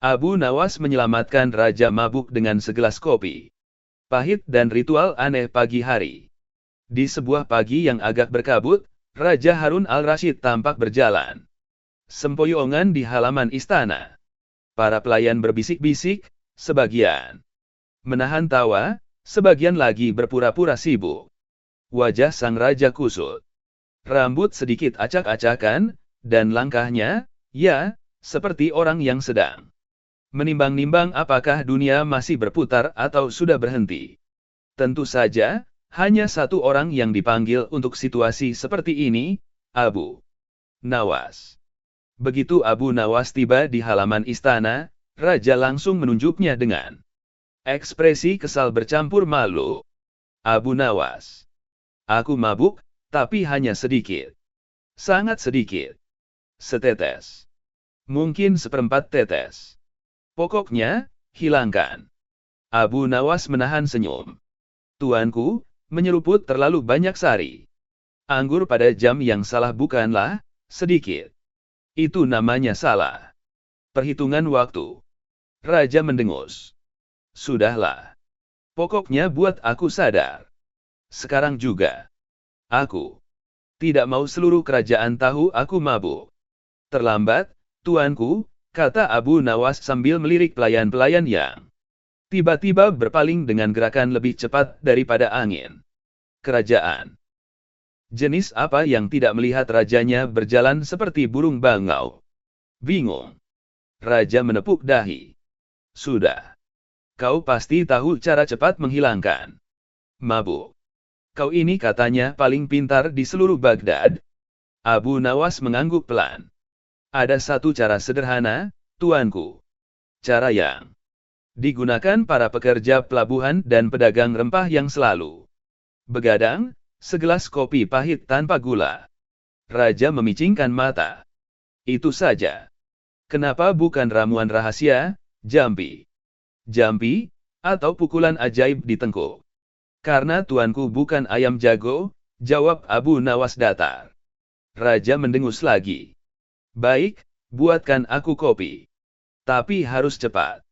Abu Nawas menyelamatkan Raja Mabuk dengan segelas kopi. Pahit dan ritual aneh pagi hari. Di sebuah pagi yang agak berkabut, Raja Harun al-Rashid tampak berjalan sempoyongan di halaman istana. Para pelayan berbisik-bisik, sebagian menahan tawa, sebagian lagi berpura-pura sibuk. Wajah sang raja kusut. Rambut sedikit acak-acakan, dan langkahnya, ya, seperti orang yang sedang menimbang-nimbang apakah dunia masih berputar atau sudah berhenti. Tentu saja, hanya satu orang yang dipanggil untuk situasi seperti ini, Abu Nawas. Begitu Abu Nawas tiba di halaman istana, Raja langsung menunjuknya dengan ekspresi kesal bercampur malu. Abu Nawas. Aku mabuk, tapi hanya sedikit. Sangat sedikit. Setetes. Mungkin seperempat tetes. Pokoknya, hilangkan. Abu Nawas menahan senyum. Tuanku, menyeruput terlalu banyak sari anggur pada jam yang salah bukanlah sedikit. Itu namanya salah perhitungan waktu. Raja mendengus. Sudahlah. Pokoknya buat aku sadar. Sekarang juga. Aku tidak mau seluruh kerajaan tahu aku mabuk. Terlambat, tuanku, kata Abu Nawas sambil melirik pelayan-pelayan yang tiba-tiba berpaling dengan gerakan lebih cepat daripada angin. Kerajaan. Jenis apa yang tidak melihat rajanya berjalan seperti burung bangau? Bingung. Raja menepuk dahi. Sudah. Kau pasti tahu cara cepat menghilangkan mabuk. Kau ini katanya paling pintar di seluruh Baghdad. Abu Nawas mengangguk pelan. Ada satu cara sederhana, tuanku. Cara yang digunakan para pekerja pelabuhan dan pedagang rempah yang selalu begadang, segelas kopi pahit tanpa gula. Raja memicingkan mata. Itu saja. Kenapa bukan ramuan rahasia, jampi? Jampi, atau pukulan ajaib di tengkuk? Karena tuanku bukan ayam jago, jawab Abu Nawas datar. Raja mendengus lagi. Baik, buatkan aku kopi. Tapi harus cepat.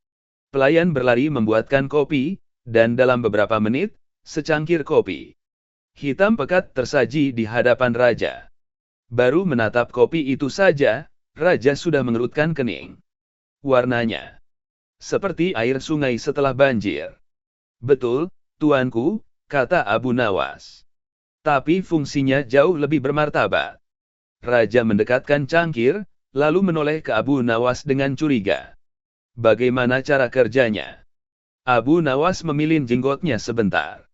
Pelayan berlari membuatkan kopi, dan dalam beberapa menit, secangkir kopi hitam pekat tersaji di hadapan Raja. Baru menatap kopi itu saja, Raja sudah mengerutkan kening. Warnanya seperti air sungai setelah banjir. Betul, tuanku, kata Abu Nawas. Tapi fungsinya jauh lebih bermartabat. Raja mendekatkan cangkir, lalu menoleh ke Abu Nawas dengan curiga. Bagaimana cara kerjanya? Abu Nawas memilin jenggotnya sebentar.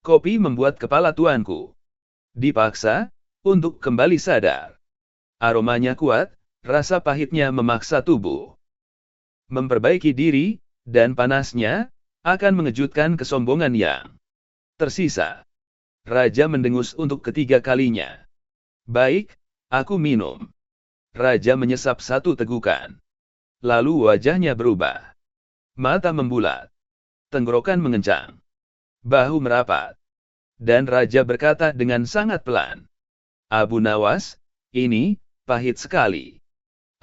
Kopi membuat kepala tuanku dipaksa untuk kembali sadar. Aromanya kuat, rasa pahitnya memaksa tubuh memperbaiki diri, dan panasnya akan mengejutkan kesombongan yang tersisa. Raja mendengus untuk ketiga kalinya. Baik, aku minum. Raja menyesap satu tegukan. Lalu wajahnya berubah. Mata membulat. Tenggorokan mengencang. Bahu merapat. Dan Raja berkata dengan sangat pelan. Abu Nawas, ini pahit sekali.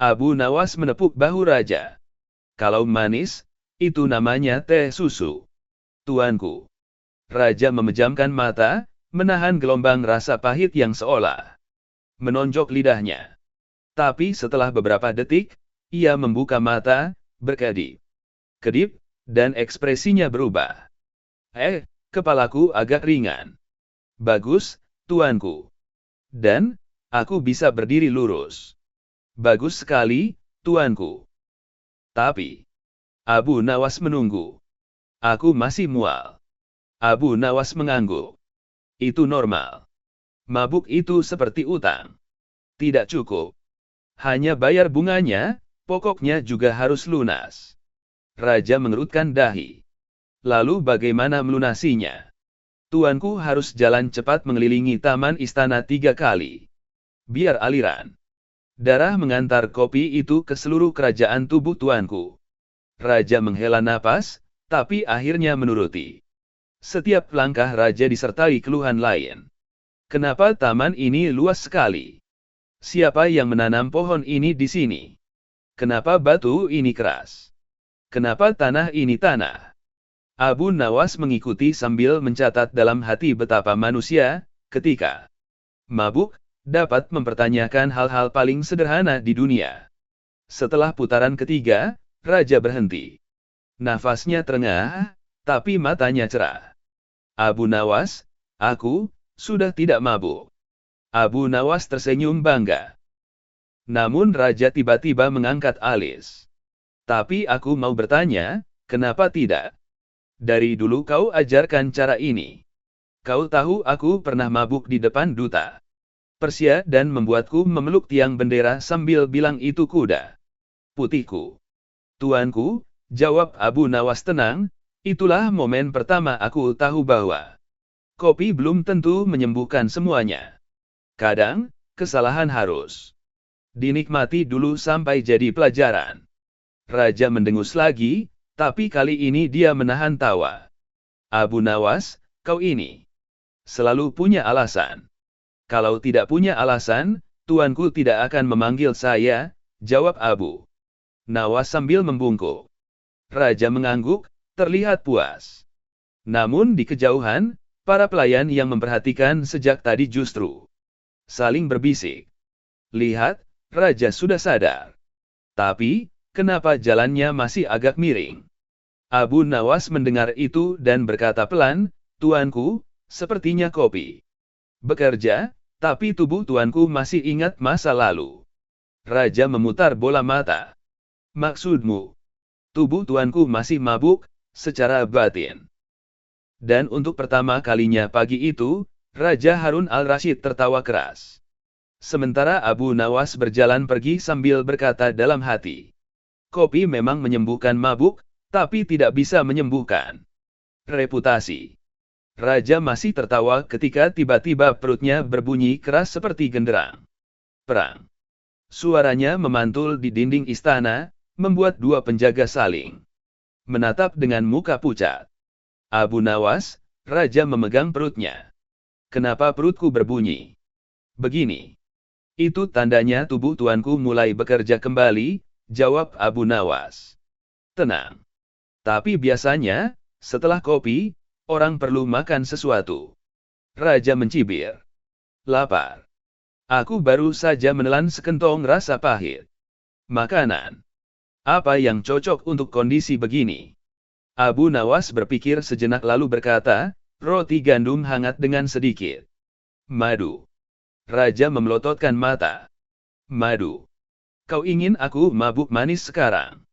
Abu Nawas menepuk bahu Raja. Kalau manis, itu namanya teh susu. Tuanku. Raja memejamkan mata, menahan gelombang rasa pahit yang seolah menonjok lidahnya. Tapi setelah beberapa detik, ia membuka mata, berkedip-kedip, dan ekspresinya berubah. Kepalaku agak ringan. Bagus, tuanku. Dan, aku bisa berdiri lurus. Bagus sekali, tuanku. Tapi, Abu Nawas menunggu. Aku masih mual. Abu Nawas mengangguk. Itu normal. Mabuk itu seperti utang. Tidak cukup. Hanya bayar bunganya, pokoknya juga harus lunas. Raja mengerutkan dahi. Lalu bagaimana melunasinya? Tuanku harus jalan cepat mengelilingi taman istana 3 kali. Biar aliran darah mengantar kopi itu ke seluruh kerajaan tubuh tuanku. Raja menghela napas, tapi akhirnya menuruti. Setiap langkah Raja disertai keluhan lain. Kenapa taman ini luas sekali? Siapa yang menanam pohon ini di sini? Kenapa batu ini keras? Kenapa tanah ini tanah? Abu Nawas mengikuti sambil mencatat dalam hati betapa manusia, ketika mabuk, dapat mempertanyakan hal-hal paling sederhana di dunia. Setelah putaran ketiga, Raja berhenti. Nafasnya terengah, tapi matanya cerah. Abu Nawas, aku sudah tidak mabuk. Abu Nawas tersenyum bangga. Namun Raja tiba-tiba mengangkat alis. Tapi aku mau bertanya, kenapa tidak? Dari dulu kau ajarkan cara ini. Kau tahu aku pernah mabuk di depan duta Persia dan membuatku memeluk tiang bendera sambil bilang itu kuda putihku. Tuanku, jawab Abu Nawas tenang, itulah momen pertama aku tahu bahwa kopi belum tentu menyembuhkan semuanya. Kadang, kesalahan harus dinikmati dulu sampai jadi pelajaran. Raja mendengus lagi, tapi kali ini dia menahan tawa. Abu Nawas, kau ini selalu punya alasan. Kalau tidak punya alasan, tuanku tidak akan memanggil saya, jawab Abu Nawas sambil membungkuk. Raja mengangguk, terlihat puas. Namun di kejauhan, para pelayan yang memperhatikan sejak tadi justru saling berbisik. Lihat, Raja sudah sadar. Tapi, kenapa jalannya masih agak miring? Abu Nawas mendengar itu dan berkata pelan, tuanku, sepertinya kopi bekerja, tapi tubuh tuanku masih ingat masa lalu. Raja memutar bola mata. Maksudmu, tubuh tuanku masih mabuk, secara batin. Dan untuk pertama kalinya pagi itu, Raja Harun al-Rashid tertawa keras. Sementara Abu Nawas berjalan pergi sambil berkata dalam hati. Kopi memang menyembuhkan mabuk, tapi tidak bisa menyembuhkan reputasi. Raja masih tertawa ketika tiba-tiba perutnya berbunyi keras seperti genderang perang. Suaranya memantul di dinding istana, membuat dua penjaga saling menatap dengan muka pucat. Abu Nawas, Raja memegang perutnya. Kenapa perutku berbunyi begini? Itu tandanya tubuh tuanku mulai bekerja kembali, jawab Abu Nawas. Tenang. Tapi biasanya, setelah kopi, orang perlu makan sesuatu. Raja mencibir. Lapar. Aku baru saja menelan sekentong rasa pahit. Makanan. Apa yang cocok untuk kondisi begini? Abu Nawas berpikir sejenak lalu berkata, roti gandum hangat dengan sedikit madu. Raja memelototkan mata. Madu. Kau ingin aku mabuk manis sekarang?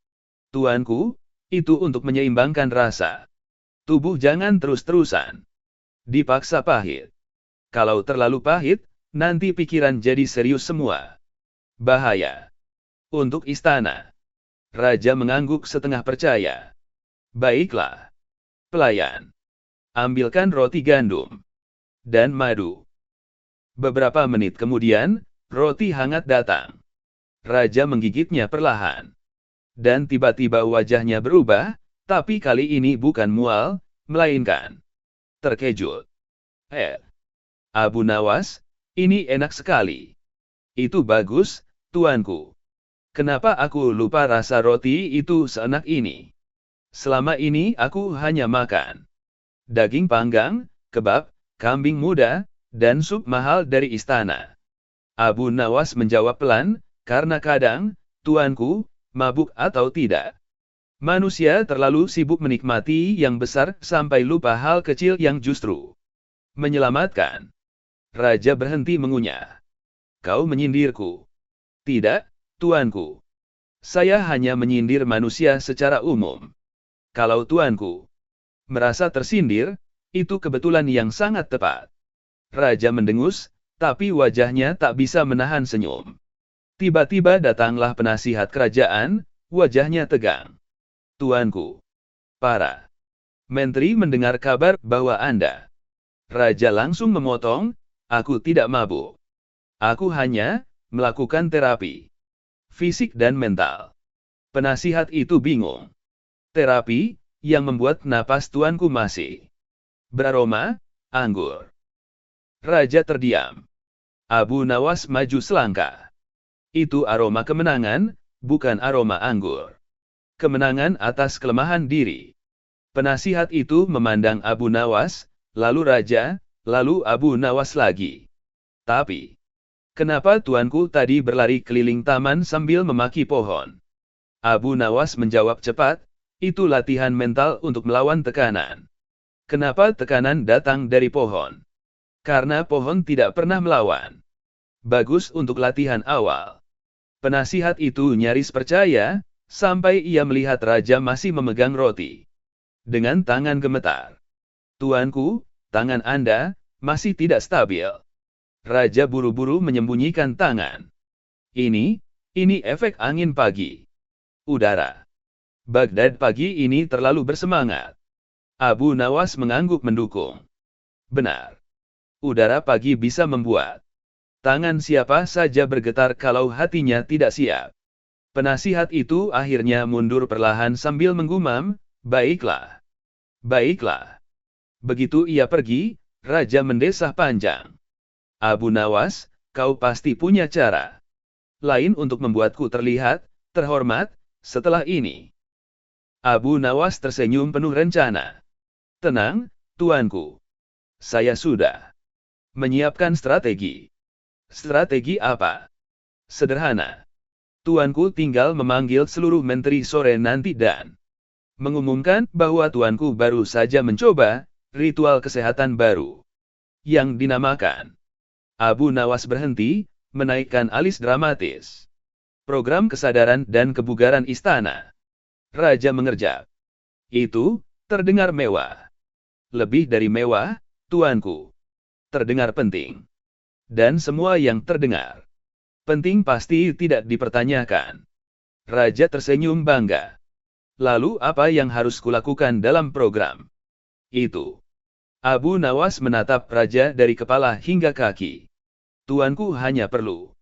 Tuanku, itu untuk menyeimbangkan rasa. Tubuh jangan terus-terusan dipaksa pahit. Kalau terlalu pahit, nanti pikiran jadi serius semua. Bahaya. Untuk istana. Raja mengangguk setengah percaya. Baiklah. Pelayan. Ambilkan roti gandum dan madu. Beberapa menit kemudian, roti hangat datang. Raja menggigitnya perlahan. Dan tiba-tiba wajahnya berubah, tapi kali ini bukan mual, melainkan terkejut. Abu Nawas, ini enak sekali. Itu bagus, tuanku. Kenapa aku lupa rasa roti itu seenak ini? Selama ini aku hanya makan daging panggang, kebab, kambing muda, dan sup mahal dari istana. Abu Nawas menjawab pelan, karena kadang, tuanku, mabuk atau tidak, manusia terlalu sibuk menikmati yang besar sampai lupa hal kecil yang justru menyelamatkan. Raja berhenti mengunyah. Kau menyindirku. Tidak, tuanku. Saya hanya menyindir manusia secara umum. Kalau tuanku merasa tersindir, itu kebetulan yang sangat tepat. Raja mendengus, tapi wajahnya tak bisa menahan senyum. Tiba-tiba datanglah penasihat kerajaan, wajahnya tegang. Tuanku. Para menteri mendengar kabar bahwa Anda. Raja langsung memotong, aku tidak mabuk. Aku hanya melakukan terapi fisik dan mental. Penasihat itu bingung. Terapi yang membuat napas tuanku masih beraroma anggur. Raja terdiam. Abu Nawas maju selangkah. Itu aroma kemenangan, bukan aroma anggur. kemenangan atas kelemahan diri. Penasihat itu memandang Abu Nawas, lalu raja, lalu Abu Nawas lagi. Tapi, kenapa tuanku tadi berlari keliling taman sambil memaki pohon? Abu Nawas menjawab cepat, itu latihan mental untuk melawan tekanan. Kenapa tekanan datang dari pohon? Karena pohon tidak pernah melawan. Bagus untuk latihan awal. Penasihat itu nyaris percaya, sampai ia melihat raja masih memegang roti. Dengan tangan gemetar. Tuanku, tangan Anda masih tidak stabil. Raja buru-buru menyembunyikan tangan. Ini efek angin pagi. Udara. Baghdad pagi ini terlalu bersemangat. Abu Nawas mengangguk mendukung. Benar. Udara pagi bisa membuat tangan siapa saja bergetar kalau hatinya tidak siap. Penasihat itu akhirnya mundur perlahan sambil menggumam, baiklah. Baiklah. Begitu ia pergi, raja mendesah panjang. Abu Nawas, kau pasti punya cara lain untuk membuatku terlihat terhormat setelah ini. Abu Nawas tersenyum penuh rencana. Tenang, tuanku. Saya sudah menyiapkan strategi. Strategi apa? Sederhana. Tuanku tinggal memanggil seluruh menteri sore nanti dan mengumumkan bahwa tuanku baru saja mencoba ritual kesehatan baru yang dinamakan. Abu Nawas berhenti, menaikkan alis dramatis. Program kesadaran dan kebugaran istana. Raja mengerjap. Itu terdengar mewah. Lebih dari mewah, tuanku. Terdengar penting. Dan semua yang terdengar penting pasti tidak dipertanyakan. Raja tersenyum bangga. Lalu apa yang harus kulakukan dalam program itu? Abu Nawas menatap raja dari kepala hingga kaki. Tuanku hanya perlu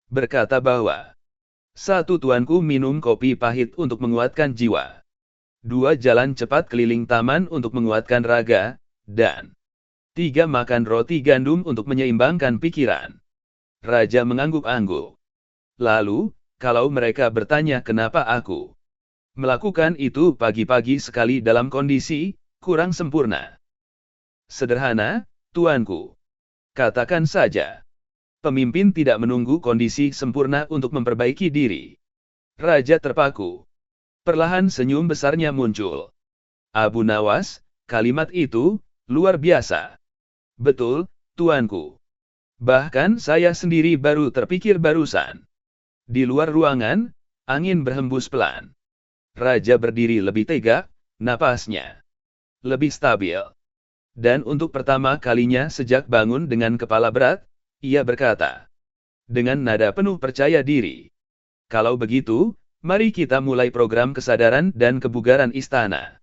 berkata bahwa 1. Tuanku minum kopi pahit untuk menguatkan jiwa. 2. Jalan cepat keliling taman untuk menguatkan raga. Dan 3. Makan roti gandum untuk menyeimbangkan pikiran. Raja mengangguk-angguk. Lalu, kalau mereka bertanya kenapa aku melakukan itu pagi-pagi sekali dalam kondisi kurang sempurna. Sederhana, tuanku. Katakan saja. Pemimpin tidak menunggu kondisi sempurna untuk memperbaiki diri. Raja terpaku. Perlahan senyum besarnya muncul. Abu Nawas, kalimat itu luar biasa. Betul, tuanku. Bahkan saya sendiri baru terpikir barusan. Di luar ruangan, angin berhembus pelan. Raja berdiri lebih tegak, napasnya lebih stabil. Dan untuk pertama kalinya sejak bangun dengan kepala berat, ia berkata dengan nada penuh percaya diri. Kalau begitu, mari kita mulai program kesadaran dan kebugaran istana.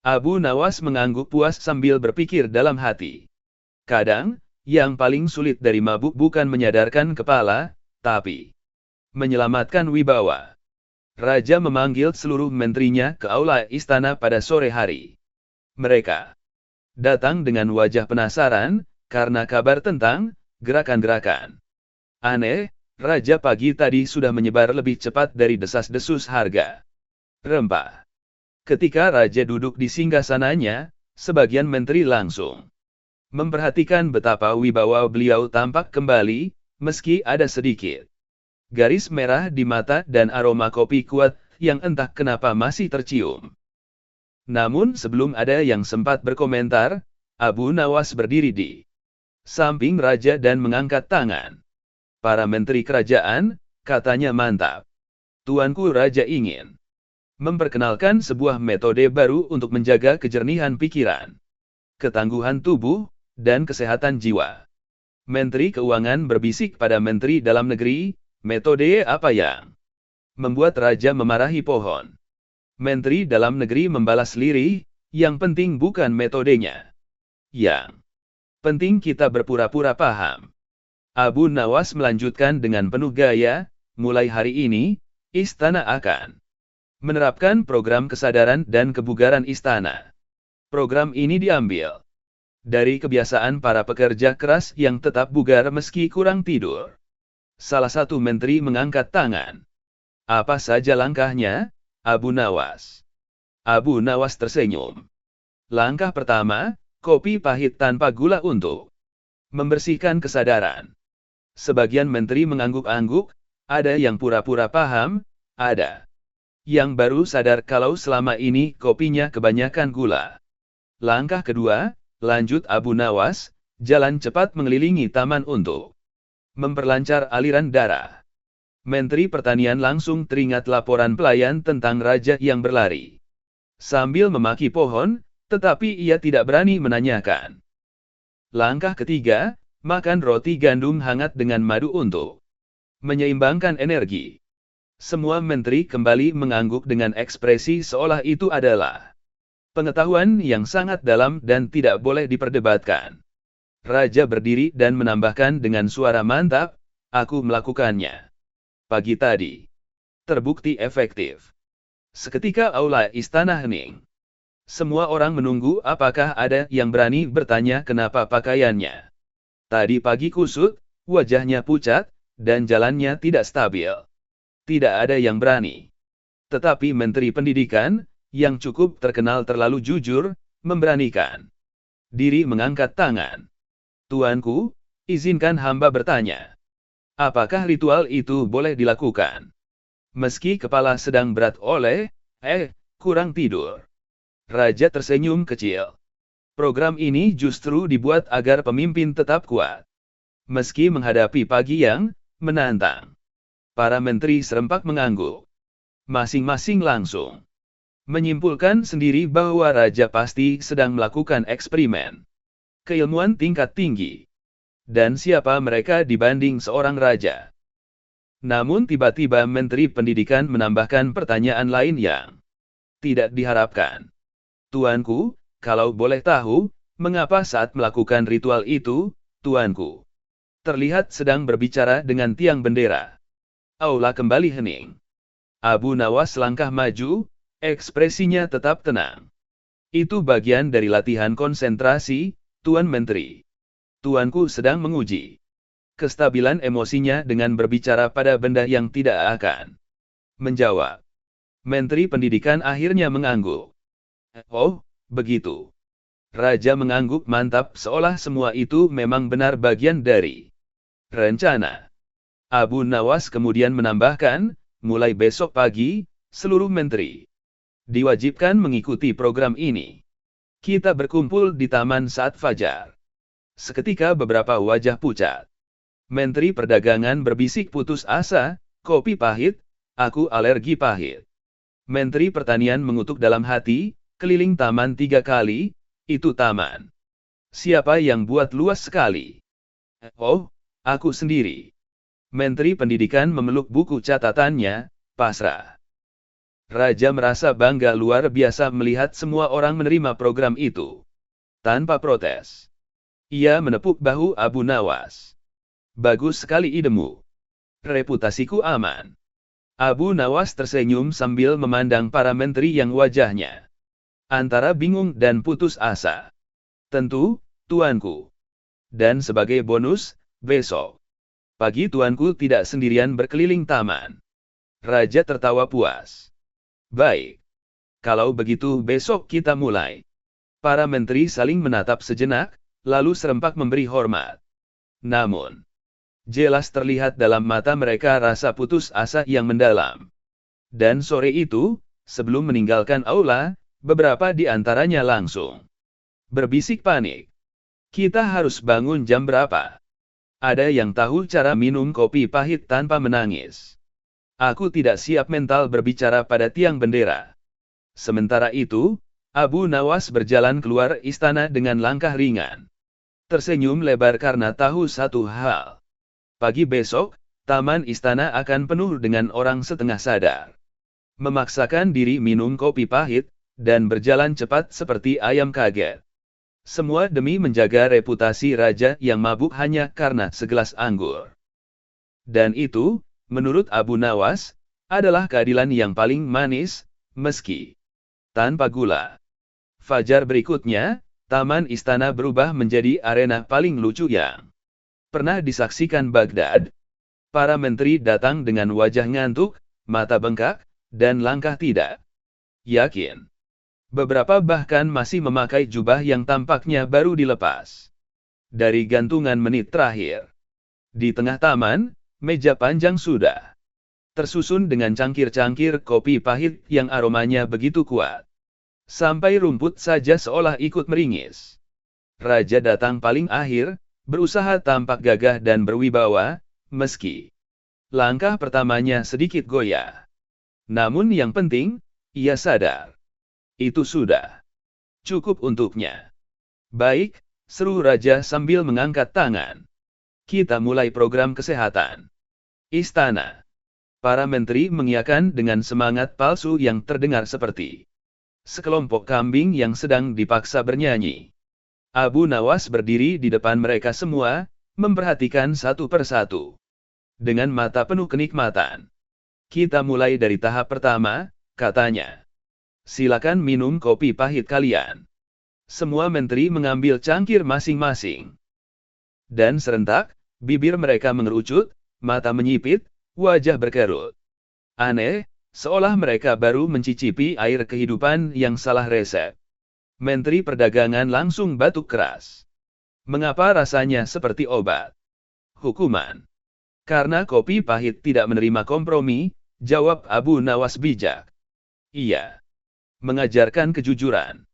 Abu Nawas mengangguk puas sambil berpikir dalam hati. Kadang, yang paling sulit dari mabuk bukan menyadarkan kepala, tapi menyelamatkan wibawa. Raja memanggil seluruh menterinya ke aula istana pada sore hari. Mereka datang dengan wajah penasaran, karena kabar tentang gerakan-gerakan aneh, raja pagi tadi sudah menyebar lebih cepat dari desas-desus harga rempah. Ketika raja duduk di singgasananya, sebagian menteri langsung memperhatikan betapa wibawa beliau tampak kembali, meski ada sedikit garis merah di mata dan aroma kopi kuat yang entah kenapa masih tercium. Namun sebelum ada yang sempat berkomentar, Abu Nawas berdiri di samping raja dan mengangkat tangan. Para menteri kerajaan, katanya mantap. Tuanku raja ingin memperkenalkan sebuah metode baru untuk menjaga kejernihan pikiran, ketangguhan tubuh, dan kesehatan jiwa. Menteri Keuangan berbisik pada Menteri Dalam Negeri, metode apa yang membuat raja memarahi pohon? Menteri Dalam Negeri membalas lirih, yang penting bukan metodenya. Yang penting kita berpura-pura paham. Abu Nawas melanjutkan dengan penuh gaya, mulai hari ini, istana akan menerapkan program kesadaran dan kebugaran istana. Program ini diambil dari kebiasaan para pekerja keras yang tetap bugar meski kurang tidur. Salah satu menteri mengangkat tangan. Apa saja langkahnya? Abu Nawas. Abu Nawas tersenyum. Langkah pertama, kopi pahit tanpa gula untuk membersihkan kesadaran. Sebagian menteri mengangguk-angguk, ada yang pura-pura paham, ada yang baru sadar kalau selama ini kopinya kebanyakan gula. Langkah kedua, lanjut Abu Nawas, jalan cepat mengelilingi taman untuk memperlancar aliran darah. Menteri Pertanian langsung teringat laporan pelayan tentang raja yang berlari sambil memaki pohon, tetapi ia tidak berani menanyakan. Langkah ketiga, makan roti gandum hangat dengan madu untuk menyeimbangkan energi. Semua menteri kembali mengangguk dengan ekspresi seolah itu adalah pengetahuan yang sangat dalam dan tidak boleh diperdebatkan. Raja berdiri dan menambahkan dengan suara mantap, aku melakukannya pagi tadi. Terbukti efektif. Seketika aula istana hening. Semua orang menunggu apakah ada yang berani bertanya kenapa pakaiannya tadi pagi kusut, wajahnya pucat, dan jalannya tidak stabil. Tidak ada yang berani. Tetapi Menteri Pendidikan, yang cukup terkenal terlalu jujur, memberanikan diri mengangkat tangan. Tuanku, izinkan hamba bertanya. Apakah ritual itu boleh dilakukan? Meski kepala sedang berat oleh, kurang tidur. Raja tersenyum kecil. Program ini justru dibuat agar pemimpin tetap kuat. Meski menghadapi pagi yang menantang. Para menteri serempak mengangguk. Masing-masing langsung menyimpulkan sendiri bahwa raja pasti sedang melakukan eksperimen keilmuan tingkat tinggi. Dan siapa mereka dibanding seorang raja? Namun tiba-tiba Menteri Pendidikan menambahkan pertanyaan lain yang tidak diharapkan. Tuanku, kalau boleh tahu, mengapa saat melakukan ritual itu, tuanku terlihat sedang berbicara dengan tiang bendera? Aula kembali hening. Abu Nawas langkah maju, ekspresinya tetap tenang. Itu bagian dari latihan konsentrasi, Tuan Menteri. Tuanku sedang menguji kestabilan emosinya dengan berbicara pada benda yang tidak akan menjawab. Menteri Pendidikan akhirnya mengangguk. Oh, begitu. Raja mengangguk mantap seolah semua itu memang benar bagian dari rencana. Abu Nawas kemudian menambahkan, mulai besok pagi, seluruh menteri diwajibkan mengikuti program ini. Kita berkumpul di taman saat fajar. Seketika beberapa wajah pucat. Menteri Perdagangan berbisik putus asa, kopi pahit, aku alergi pahit. Menteri Pertanian mengutuk dalam hati, keliling taman 3 kali, itu taman. Siapa yang buat luas sekali? Oh, aku sendiri. Menteri Pendidikan memeluk buku catatannya, pasrah. Raja merasa bangga luar biasa melihat semua orang menerima program itu. Tanpa protes. Ia menepuk bahu Abu Nawas. Bagus sekali idemu. Reputasiku aman. Abu Nawas tersenyum sambil memandang para menteri yang wajahnya antara bingung dan putus asa. Tentu, tuanku. Dan sebagai bonus, besok pagi tuanku tidak sendirian berkeliling taman. Raja tertawa puas. Baik. Kalau begitu besok kita mulai. Para menteri saling menatap sejenak, lalu serempak memberi hormat. Namun, jelas terlihat dalam mata mereka rasa putus asa yang mendalam. Dan sore itu, sebelum meninggalkan aula, beberapa di antaranya langsung berbisik panik. Kita harus bangun jam berapa? Ada yang tahu cara minum kopi pahit tanpa menangis. Aku tidak siap mental berbicara pada tiang bendera. Sementara itu, Abu Nawas berjalan keluar istana dengan langkah ringan. Tersenyum lebar karena tahu satu hal. Pagi besok, taman istana akan penuh dengan orang setengah sadar. Memaksakan diri minum kopi pahit, dan berjalan cepat seperti ayam kaget. Semua demi menjaga reputasi raja yang mabuk hanya karena segelas anggur. Dan itu, menurut Abu Nawas, adalah keadilan yang paling manis, meski tanpa gula. Fajar berikutnya, taman istana berubah menjadi arena paling lucu yang pernah disaksikan Baghdad. Para menteri datang dengan wajah ngantuk, mata bengkak, dan langkah tidak yakin. Beberapa bahkan masih memakai jubah yang tampaknya baru dilepas dari gantungan menit terakhir. Di tengah taman, meja panjang sudah tersusun dengan cangkir-cangkir kopi pahit yang aromanya begitu kuat. Sampai rumput saja seolah ikut meringis. Raja datang paling akhir, berusaha tampak gagah dan berwibawa, meski langkah pertamanya sedikit goyah. Namun yang penting, ia sadar. Itu sudah cukup untuknya. Baik, seru Raja sambil mengangkat tangan. Kita mulai program kesehatan. Istana. Para menteri mengiyakan dengan semangat palsu yang terdengar seperti sekelompok kambing yang sedang dipaksa bernyanyi. Abu Nawas berdiri di depan mereka semua, memperhatikan satu persatu. Dengan mata penuh kenikmatan. Kita mulai dari tahap pertama, katanya. Silakan minum kopi pahit kalian. Semua menteri mengambil cangkir masing-masing. Dan serentak, bibir mereka mengerucut, mata menyipit, wajah berkerut. Aneh, seolah mereka baru mencicipi air kehidupan yang salah resep. Menteri Perdagangan langsung batuk keras. Mengapa rasanya seperti obat? Hukuman. Karena kopi pahit tidak menerima kompromi, jawab Abu Nawas bijak. Iya. Mengajarkan kejujuran.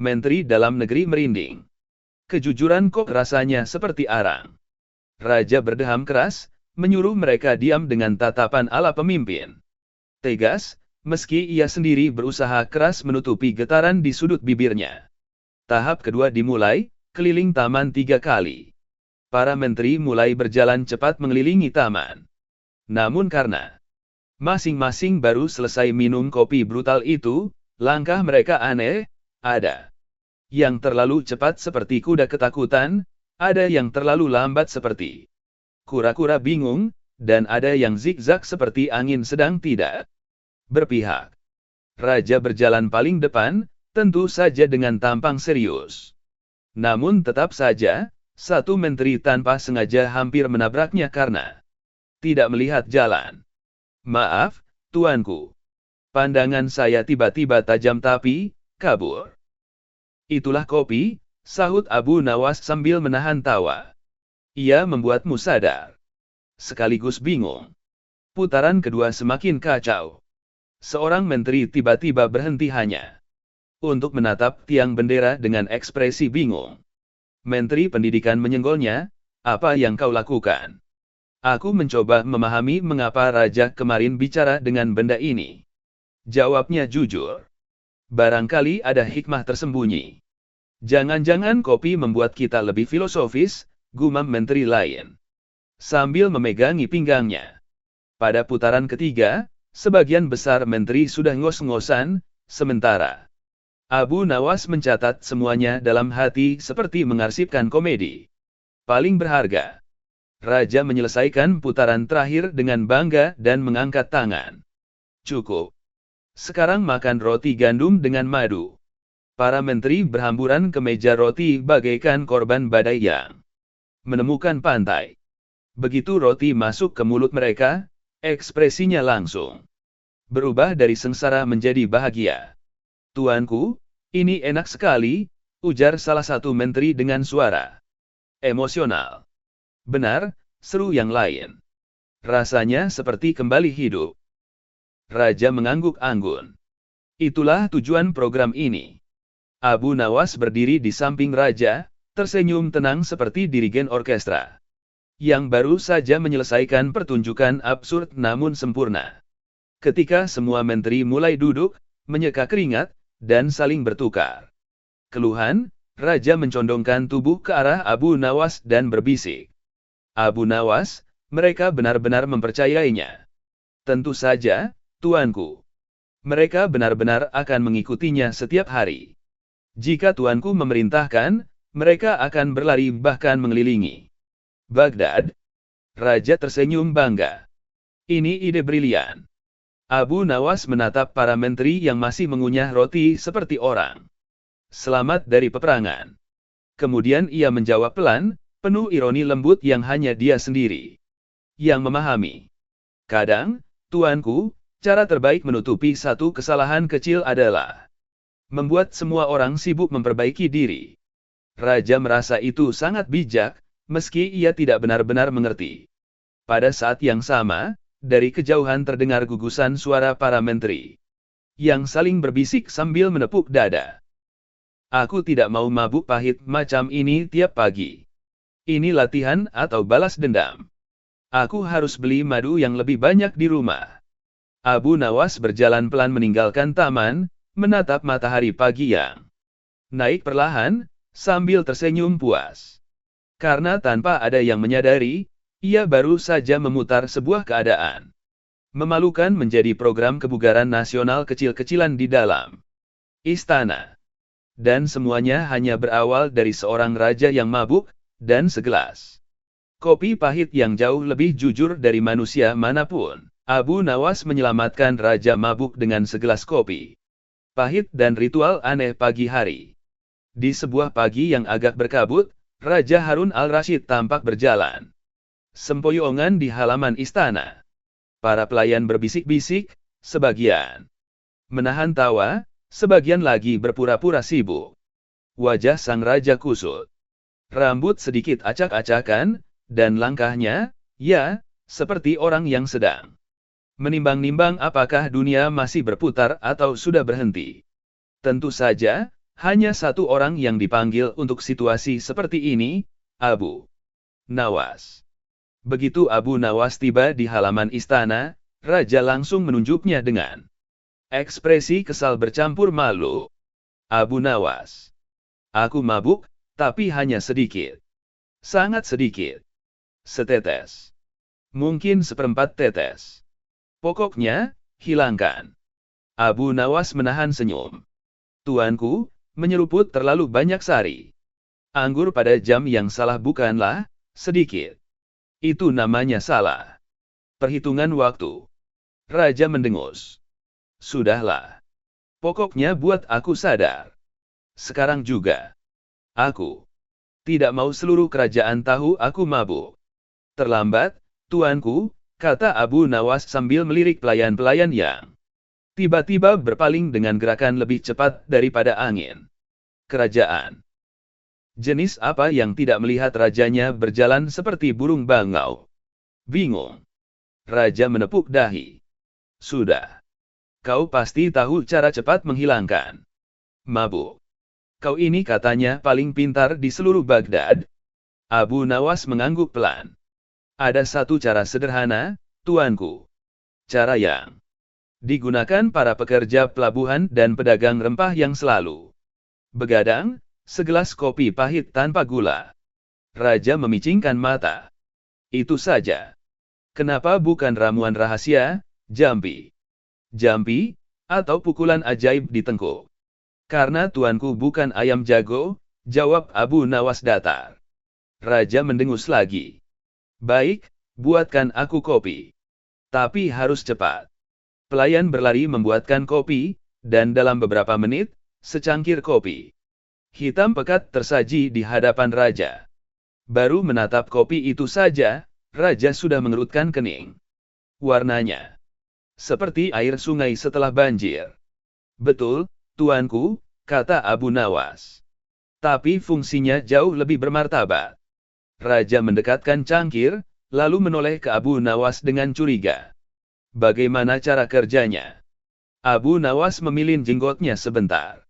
Menteri Dalam Negeri merinding. Kejujuran kok rasanya seperti arang. Raja berdeham keras, menyuruh mereka diam dengan tatapan ala pemimpin. Tegas, meski ia sendiri berusaha keras menutupi getaran di sudut bibirnya. Tahap kedua dimulai, keliling taman 3 kali. Para menteri mulai berjalan cepat mengelilingi taman. Namun karena masing-masing baru selesai minum kopi brutal itu, langkah mereka aneh, ada yang terlalu cepat seperti kuda ketakutan, ada yang terlalu lambat seperti kura-kura bingung, dan ada yang zigzag seperti angin sedang tidak berpihak. Raja berjalan paling depan, tentu saja dengan tampang serius. Namun tetap saja, satu menteri tanpa sengaja hampir menabraknya karena tidak melihat jalan. Maaf, tuanku. Pandangan saya tiba-tiba tajam tapi kabur. Itulah kopi, sahut Abu Nawas sambil menahan tawa. Ia membuatmu sadar. Sekaligus bingung. Putaran kedua semakin kacau. Seorang menteri tiba-tiba berhenti hanya untuk menatap tiang bendera dengan ekspresi bingung. Menteri Pendidikan menyenggolnya, apa yang kau lakukan? Aku mencoba memahami mengapa Raja kemarin bicara dengan benda ini. Jawabnya jujur. Barangkali ada hikmah tersembunyi. Jangan-jangan kopi membuat kita lebih filosofis, gumam menteri lain. Sambil memegangi pinggangnya. Pada putaran ketiga, sebagian besar menteri sudah ngos-ngosan, sementara Abu Nawas mencatat semuanya dalam hati seperti mengarsipkan komedi. Paling berharga. Raja menyelesaikan putaran terakhir dengan bangga dan mengangkat tangan. Cukup. Sekarang makan roti gandum dengan madu. Para menteri berhamburan ke meja roti bagaikan korban badai yang menemukan pantai. Begitu roti masuk ke mulut mereka, ekspresinya langsung berubah dari sengsara menjadi bahagia. Tuanku, ini enak sekali, ujar salah satu menteri dengan suara emosional. Benar, seru yang lain. Rasanya seperti kembali hidup. Raja mengangguk anggun. Itulah tujuan program ini. Abu Nawas berdiri di samping Raja, tersenyum tenang seperti dirigen orkestra yang baru saja menyelesaikan pertunjukan absurd namun sempurna. Ketika semua menteri mulai duduk, menyeka keringat, dan saling bertukar keluhan, Raja mencondongkan tubuh ke arah Abu Nawas dan berbisik. Abu Nawas, mereka benar-benar mempercayainya. Tentu saja, tuanku. Mereka benar-benar akan mengikutinya setiap hari. Jika tuanku memerintahkan, mereka akan berlari bahkan mengelilingi Baghdad. Raja tersenyum bangga. Ini ide brilian. Abu Nawas menatap para menteri yang masih mengunyah roti seperti orang selamat dari peperangan. Kemudian ia menjawab pelan, penuh ironi lembut yang hanya dia sendiri yang memahami. Kadang, tuanku, Cara terbaik menutupi satu kesalahan kecil adalah membuat semua orang sibuk memperbaiki diri. Raja merasa itu sangat bijak, meski ia tidak benar-benar mengerti. Pada saat yang sama, dari kejauhan terdengar gugusan suara para menteri yang saling berbisik sambil menepuk dada. Aku tidak mau mabuk pahit macam ini tiap pagi. Ini latihan atau balas dendam. Aku harus beli madu yang lebih banyak di rumah. Abu Nawas berjalan pelan meninggalkan taman, menatap matahari pagi yang naik perlahan, sambil tersenyum puas. Karena tanpa ada yang menyadari, ia baru saja memutar sebuah keadaan memalukan menjadi program kebugaran nasional kecil-kecilan di dalam istana. Dan semuanya hanya berawal dari seorang raja yang mabuk, dan segelas kopi pahit yang jauh lebih jujur dari manusia manapun. Abu Nawas menyelamatkan raja mabuk dengan segelas kopi pahit dan ritual aneh pagi hari. Di sebuah pagi yang agak berkabut, Raja Harun al-Rashid tampak berjalan sempoyongan di halaman istana. Para pelayan berbisik-bisik, sebagian menahan tawa, sebagian lagi berpura-pura sibuk. Wajah sang raja kusut. Rambut sedikit acak-acakan, dan langkahnya, ya, seperti orang yang sedang menimbang-nimbang apakah dunia masih berputar atau sudah berhenti. Tentu saja, hanya satu orang yang dipanggil untuk situasi seperti ini, Abu Nawas. Begitu Abu Nawas tiba di halaman istana, Raja langsung menunjuknya dengan ekspresi kesal bercampur malu. Abu Nawas. Aku mabuk, tapi hanya sedikit. Sangat sedikit. Setetes. Mungkin seperempat tetes. Pokoknya, hilangkan. Abu Nawas menahan senyum. Tuanku, menyeruput terlalu banyak sari anggur pada jam yang salah bukanlah sedikit. Itu namanya salah perhitungan waktu. Raja mendengus. Sudahlah. Pokoknya buat aku sadar. Sekarang juga. Aku tidak mau seluruh kerajaan tahu aku mabuk. Terlambat, tuanku, kata Abu Nawas sambil melirik pelayan-pelayan yang tiba-tiba berpaling dengan gerakan lebih cepat daripada angin. Kerajaan. Jenis apa yang tidak melihat rajanya berjalan seperti burung bangau? Bingung. Raja menepuk dahi. Sudah. Kau pasti tahu cara cepat menghilangkan mabuk. Kau ini katanya paling pintar di seluruh Baghdad. Abu Nawas mengangguk pelan. Ada satu cara sederhana, tuanku. Cara yang digunakan para pekerja pelabuhan dan pedagang rempah yang selalu begadang, segelas kopi pahit tanpa gula. Raja memicingkan mata. Itu saja. Kenapa bukan ramuan rahasia, jampi? Jampi, atau pukulan ajaib di tengkuk? Karena tuanku bukan ayam jago, jawab Abu Nawas datar. Raja mendengus lagi. Baik, buatkan aku kopi. Tapi harus cepat. Pelayan berlari membuatkan kopi, dan dalam beberapa menit, secangkir kopi hitam pekat tersaji di hadapan raja. Baru menatap kopi itu saja, raja sudah mengerutkan kening. Warnanya seperti air sungai setelah banjir. Betul, tuanku, kata Abu Nawas. Tapi fungsinya jauh lebih bermartabat. Raja mendekatkan cangkir, lalu menoleh ke Abu Nawas dengan curiga. Bagaimana cara kerjanya? Abu Nawas memilin jenggotnya sebentar.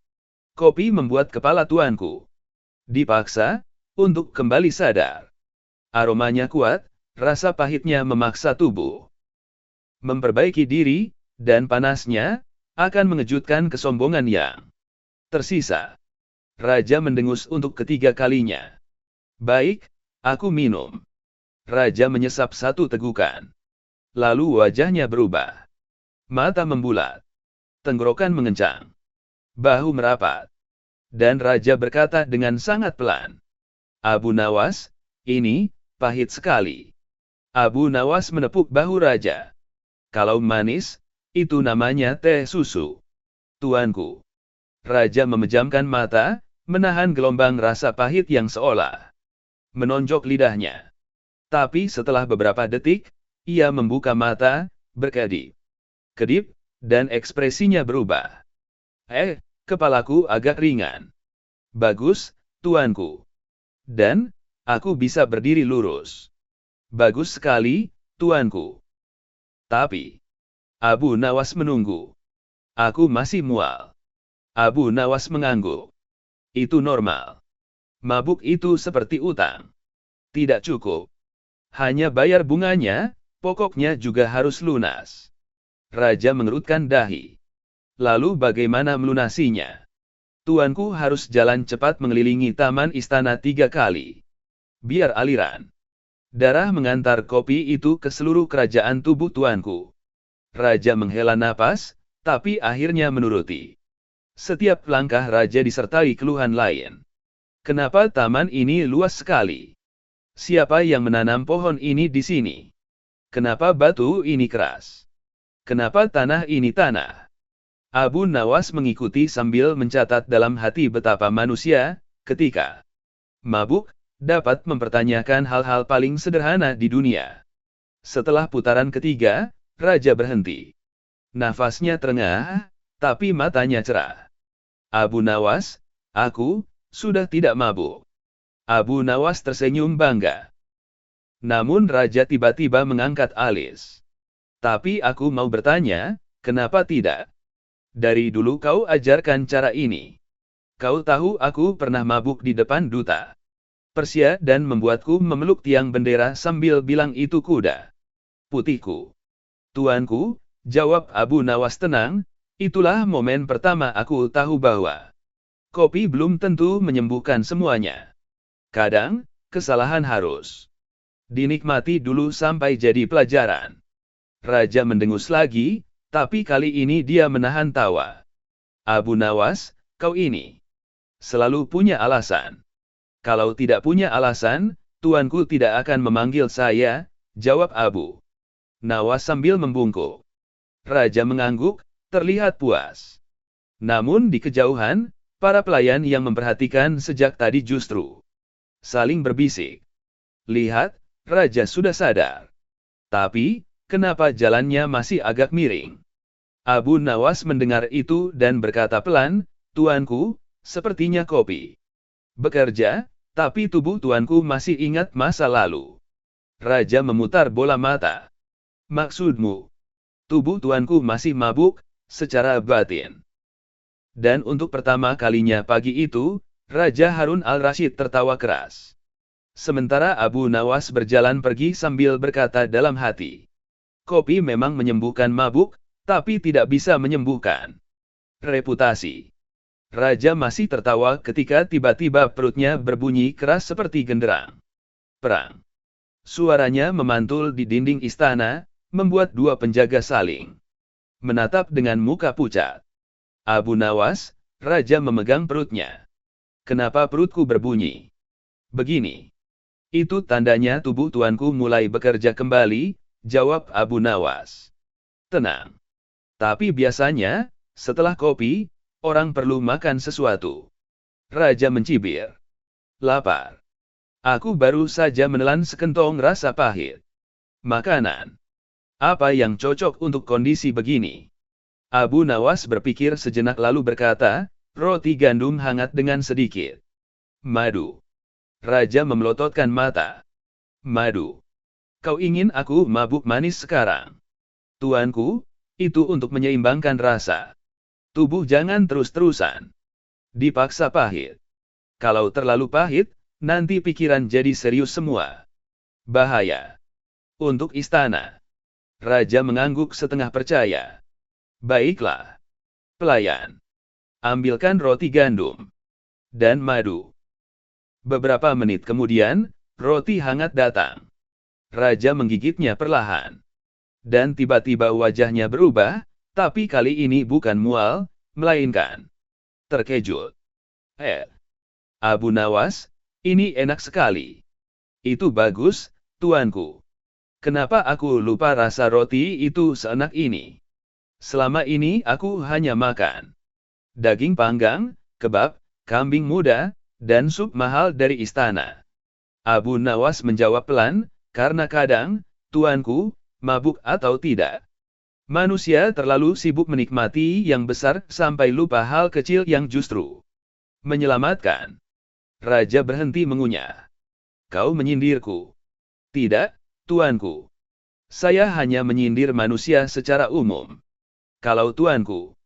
Kopi membuat kepala tuanku dipaksa untuk kembali sadar. Aromanya kuat, rasa pahitnya memaksa tubuh memperbaiki diri, dan panasnya akan mengejutkan kesombongan yang tersisa. Raja mendengus untuk ketiga kalinya. Baik, aku minum. Raja menyesap satu tegukan. Lalu wajahnya berubah. Mata membulat. Tenggorokan mengencang. Bahu merapat. Dan Raja berkata dengan sangat pelan. Abu Nawas, ini pahit sekali. Abu Nawas menepuk bahu Raja. Kalau manis, itu namanya teh susu. Tuanku. Raja memejamkan mata, menahan gelombang rasa pahit yang seolah menonjok lidahnya. Tapi setelah beberapa detik, ia membuka mata, berkedip. kedip, dan ekspresinya berubah. Kepalaku agak ringan. Bagus, tuanku. Dan, aku bisa berdiri lurus. Bagus sekali, tuanku. Tapi, Abu Nawas menunggu. Aku masih mual. Abu Nawas mengangguk. Itu normal. Mabuk itu seperti utang. Tidak cukup. Hanya bayar bunganya, pokoknya juga harus lunas. Raja mengerutkan dahi. Lalu bagaimana melunasinya? Tuanku harus jalan cepat mengelilingi taman istana 3 kali. Biar aliran darah mengantar kopi itu ke seluruh kerajaan tubuh tuanku. Raja menghela napas, tapi akhirnya menuruti. Setiap langkah raja disertai keluhan lain. Kenapa taman ini luas sekali? Siapa yang menanam pohon ini di sini? Kenapa batu ini keras? Kenapa tanah ini tanah? Abu Nawas mengikuti sambil mencatat dalam hati betapa manusia, ketika mabuk, dapat mempertanyakan hal-hal paling sederhana di dunia. Setelah putaran ketiga, Raja berhenti. Nafasnya terengah, tapi matanya cerah. Abu Nawas, aku sudah tidak mabuk. Abu Nawas tersenyum bangga. Namun Raja tiba-tiba mengangkat alis. Tapi aku mau bertanya, kenapa tidak? Dari dulu kau ajarkan cara ini. Kau tahu aku pernah mabuk di depan duta Persia dan membuatku memeluk tiang bendera sambil bilang itu kuda putihku. Tuanku, jawab Abu Nawas tenang, itulah momen pertama aku tahu bahwa kopi belum tentu menyembuhkan semuanya. Kadang, kesalahan harus dinikmati dulu sampai jadi pelajaran. Raja mendengus lagi, tapi kali ini dia menahan tawa. Abu Nawas, kau ini selalu punya alasan. Kalau tidak punya alasan, tuanku tidak akan memanggil saya, jawab Abu Nawas sambil membungkuk. Raja mengangguk, terlihat puas. Namun di kejauhan, para pelayan yang memperhatikan sejak tadi justru saling berbisik. Lihat, Raja sudah sadar. Tapi, kenapa jalannya masih agak miring? Abu Nawas mendengar itu dan berkata pelan, tuanku, sepertinya kopi bekerja, tapi tubuh tuanku masih ingat masa lalu. Raja memutar bola mata. Maksudmu, tubuh tuanku masih mabuk, secara batin. Dan untuk pertama kalinya pagi itu, Raja Harun al-Rashid tertawa keras. Sementara Abu Nawas berjalan pergi sambil berkata dalam hati. Kopi memang menyembuhkan mabuk, tapi tidak bisa menyembuhkan reputasi. Raja masih tertawa ketika tiba-tiba perutnya berbunyi keras seperti genderang perang. Suaranya memantul di dinding istana, membuat dua penjaga saling menatap dengan muka pucat. Abu Nawas, Raja memegang perutnya. Kenapa perutku berbunyi begini? Itu tandanya tubuh tuanku mulai bekerja kembali, jawab Abu Nawas. Tenang. Tapi biasanya, setelah kopi, orang perlu makan sesuatu. Raja mencibir. Lapar. Aku baru saja menelan sekentong rasa pahit. Makanan. Apa yang cocok untuk kondisi begini? Abu Nawas berpikir sejenak lalu berkata, roti gandum hangat dengan sedikit madu. Raja memelototkan mata. Madu. Kau ingin aku mabuk manis sekarang? Tuanku, itu untuk menyeimbangkan rasa. Tubuh jangan terus-terusan dipaksa pahit. Kalau terlalu pahit, nanti pikiran jadi serius semua. Bahaya. Untuk istana. Raja mengangguk setengah percaya. Baiklah. Pelayan. Ambilkan roti gandum dan madu. Beberapa menit kemudian, roti hangat datang. Raja menggigitnya perlahan. Dan tiba-tiba wajahnya berubah, tapi kali ini bukan mual, melainkan terkejut. Abu Nawas, ini enak sekali. Itu bagus, tuanku. Kenapa aku lupa rasa roti itu seenak ini? Selama ini aku hanya makan daging panggang, kebab, kambing muda, dan sup mahal dari istana. Abu Nawas menjawab pelan, karena kadang, tuanku, mabuk atau tidak, Manusia terlalu sibuk menikmati yang besar sampai lupa hal kecil yang justru menyelamatkan. Raja berhenti mengunyah. Kau menyindirku. Tidak, tuanku. Saya hanya menyindir manusia secara umum. Kalau tuanku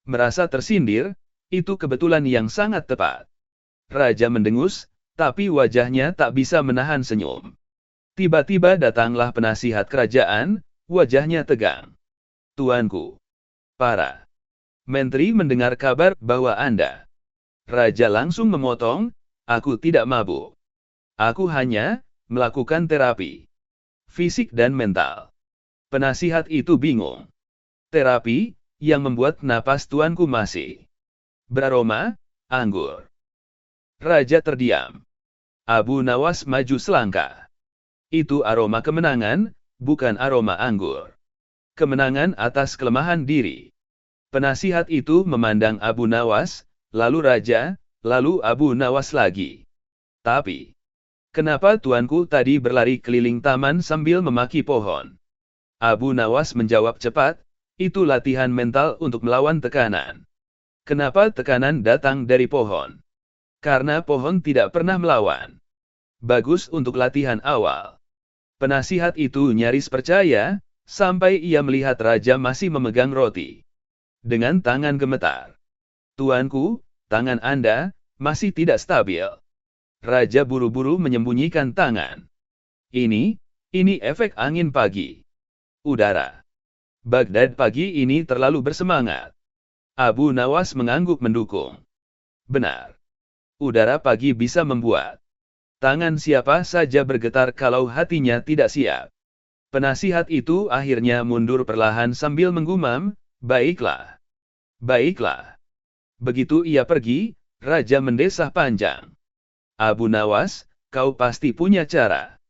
merasa tersindir, itu kebetulan yang sangat tepat. Raja mendengus, tapi wajahnya tak bisa menahan senyum. Tiba-tiba datanglah penasihat kerajaan, wajahnya tegang. Tuanku, para menteri mendengar kabar bahwa Anda. Raja langsung memotong, aku tidak mabuk. Aku hanya melakukan terapi fisik dan mental. Penasihat itu bingung. Terapi yang membuat napas tuanku masih beraroma anggur. Raja terdiam. Abu Nawas maju selangkah. Itu aroma kemenangan, bukan aroma anggur. Kemenangan atas kelemahan diri. Penasihat itu memandang Abu Nawas, lalu Raja, lalu Abu Nawas lagi. Tapi, kenapa tuanku tadi berlari keliling taman sambil memaki pohon? Abu Nawas menjawab cepat, itu latihan mental untuk melawan tekanan. Kenapa tekanan datang dari pohon? Karena pohon tidak pernah melawan. Bagus untuk latihan awal. Penasihat itu nyaris percaya, sampai ia melihat Raja masih memegang roti. Dengan tangan gemetar. Tuanku, tangan Anda masih tidak stabil. Raja buru-buru menyembunyikan tangan. Ini efek angin pagi. Udara Baghdad pagi ini terlalu bersemangat. Abu Nawas mengangguk mendukung. Benar. Udara pagi bisa membuat tangan siapa saja bergetar kalau hatinya tidak siap. Penasihat itu akhirnya mundur perlahan sambil menggumam, baiklah. Baiklah. Begitu ia pergi, Raja mendesah panjang. Abu Nawas, kau pasti punya cara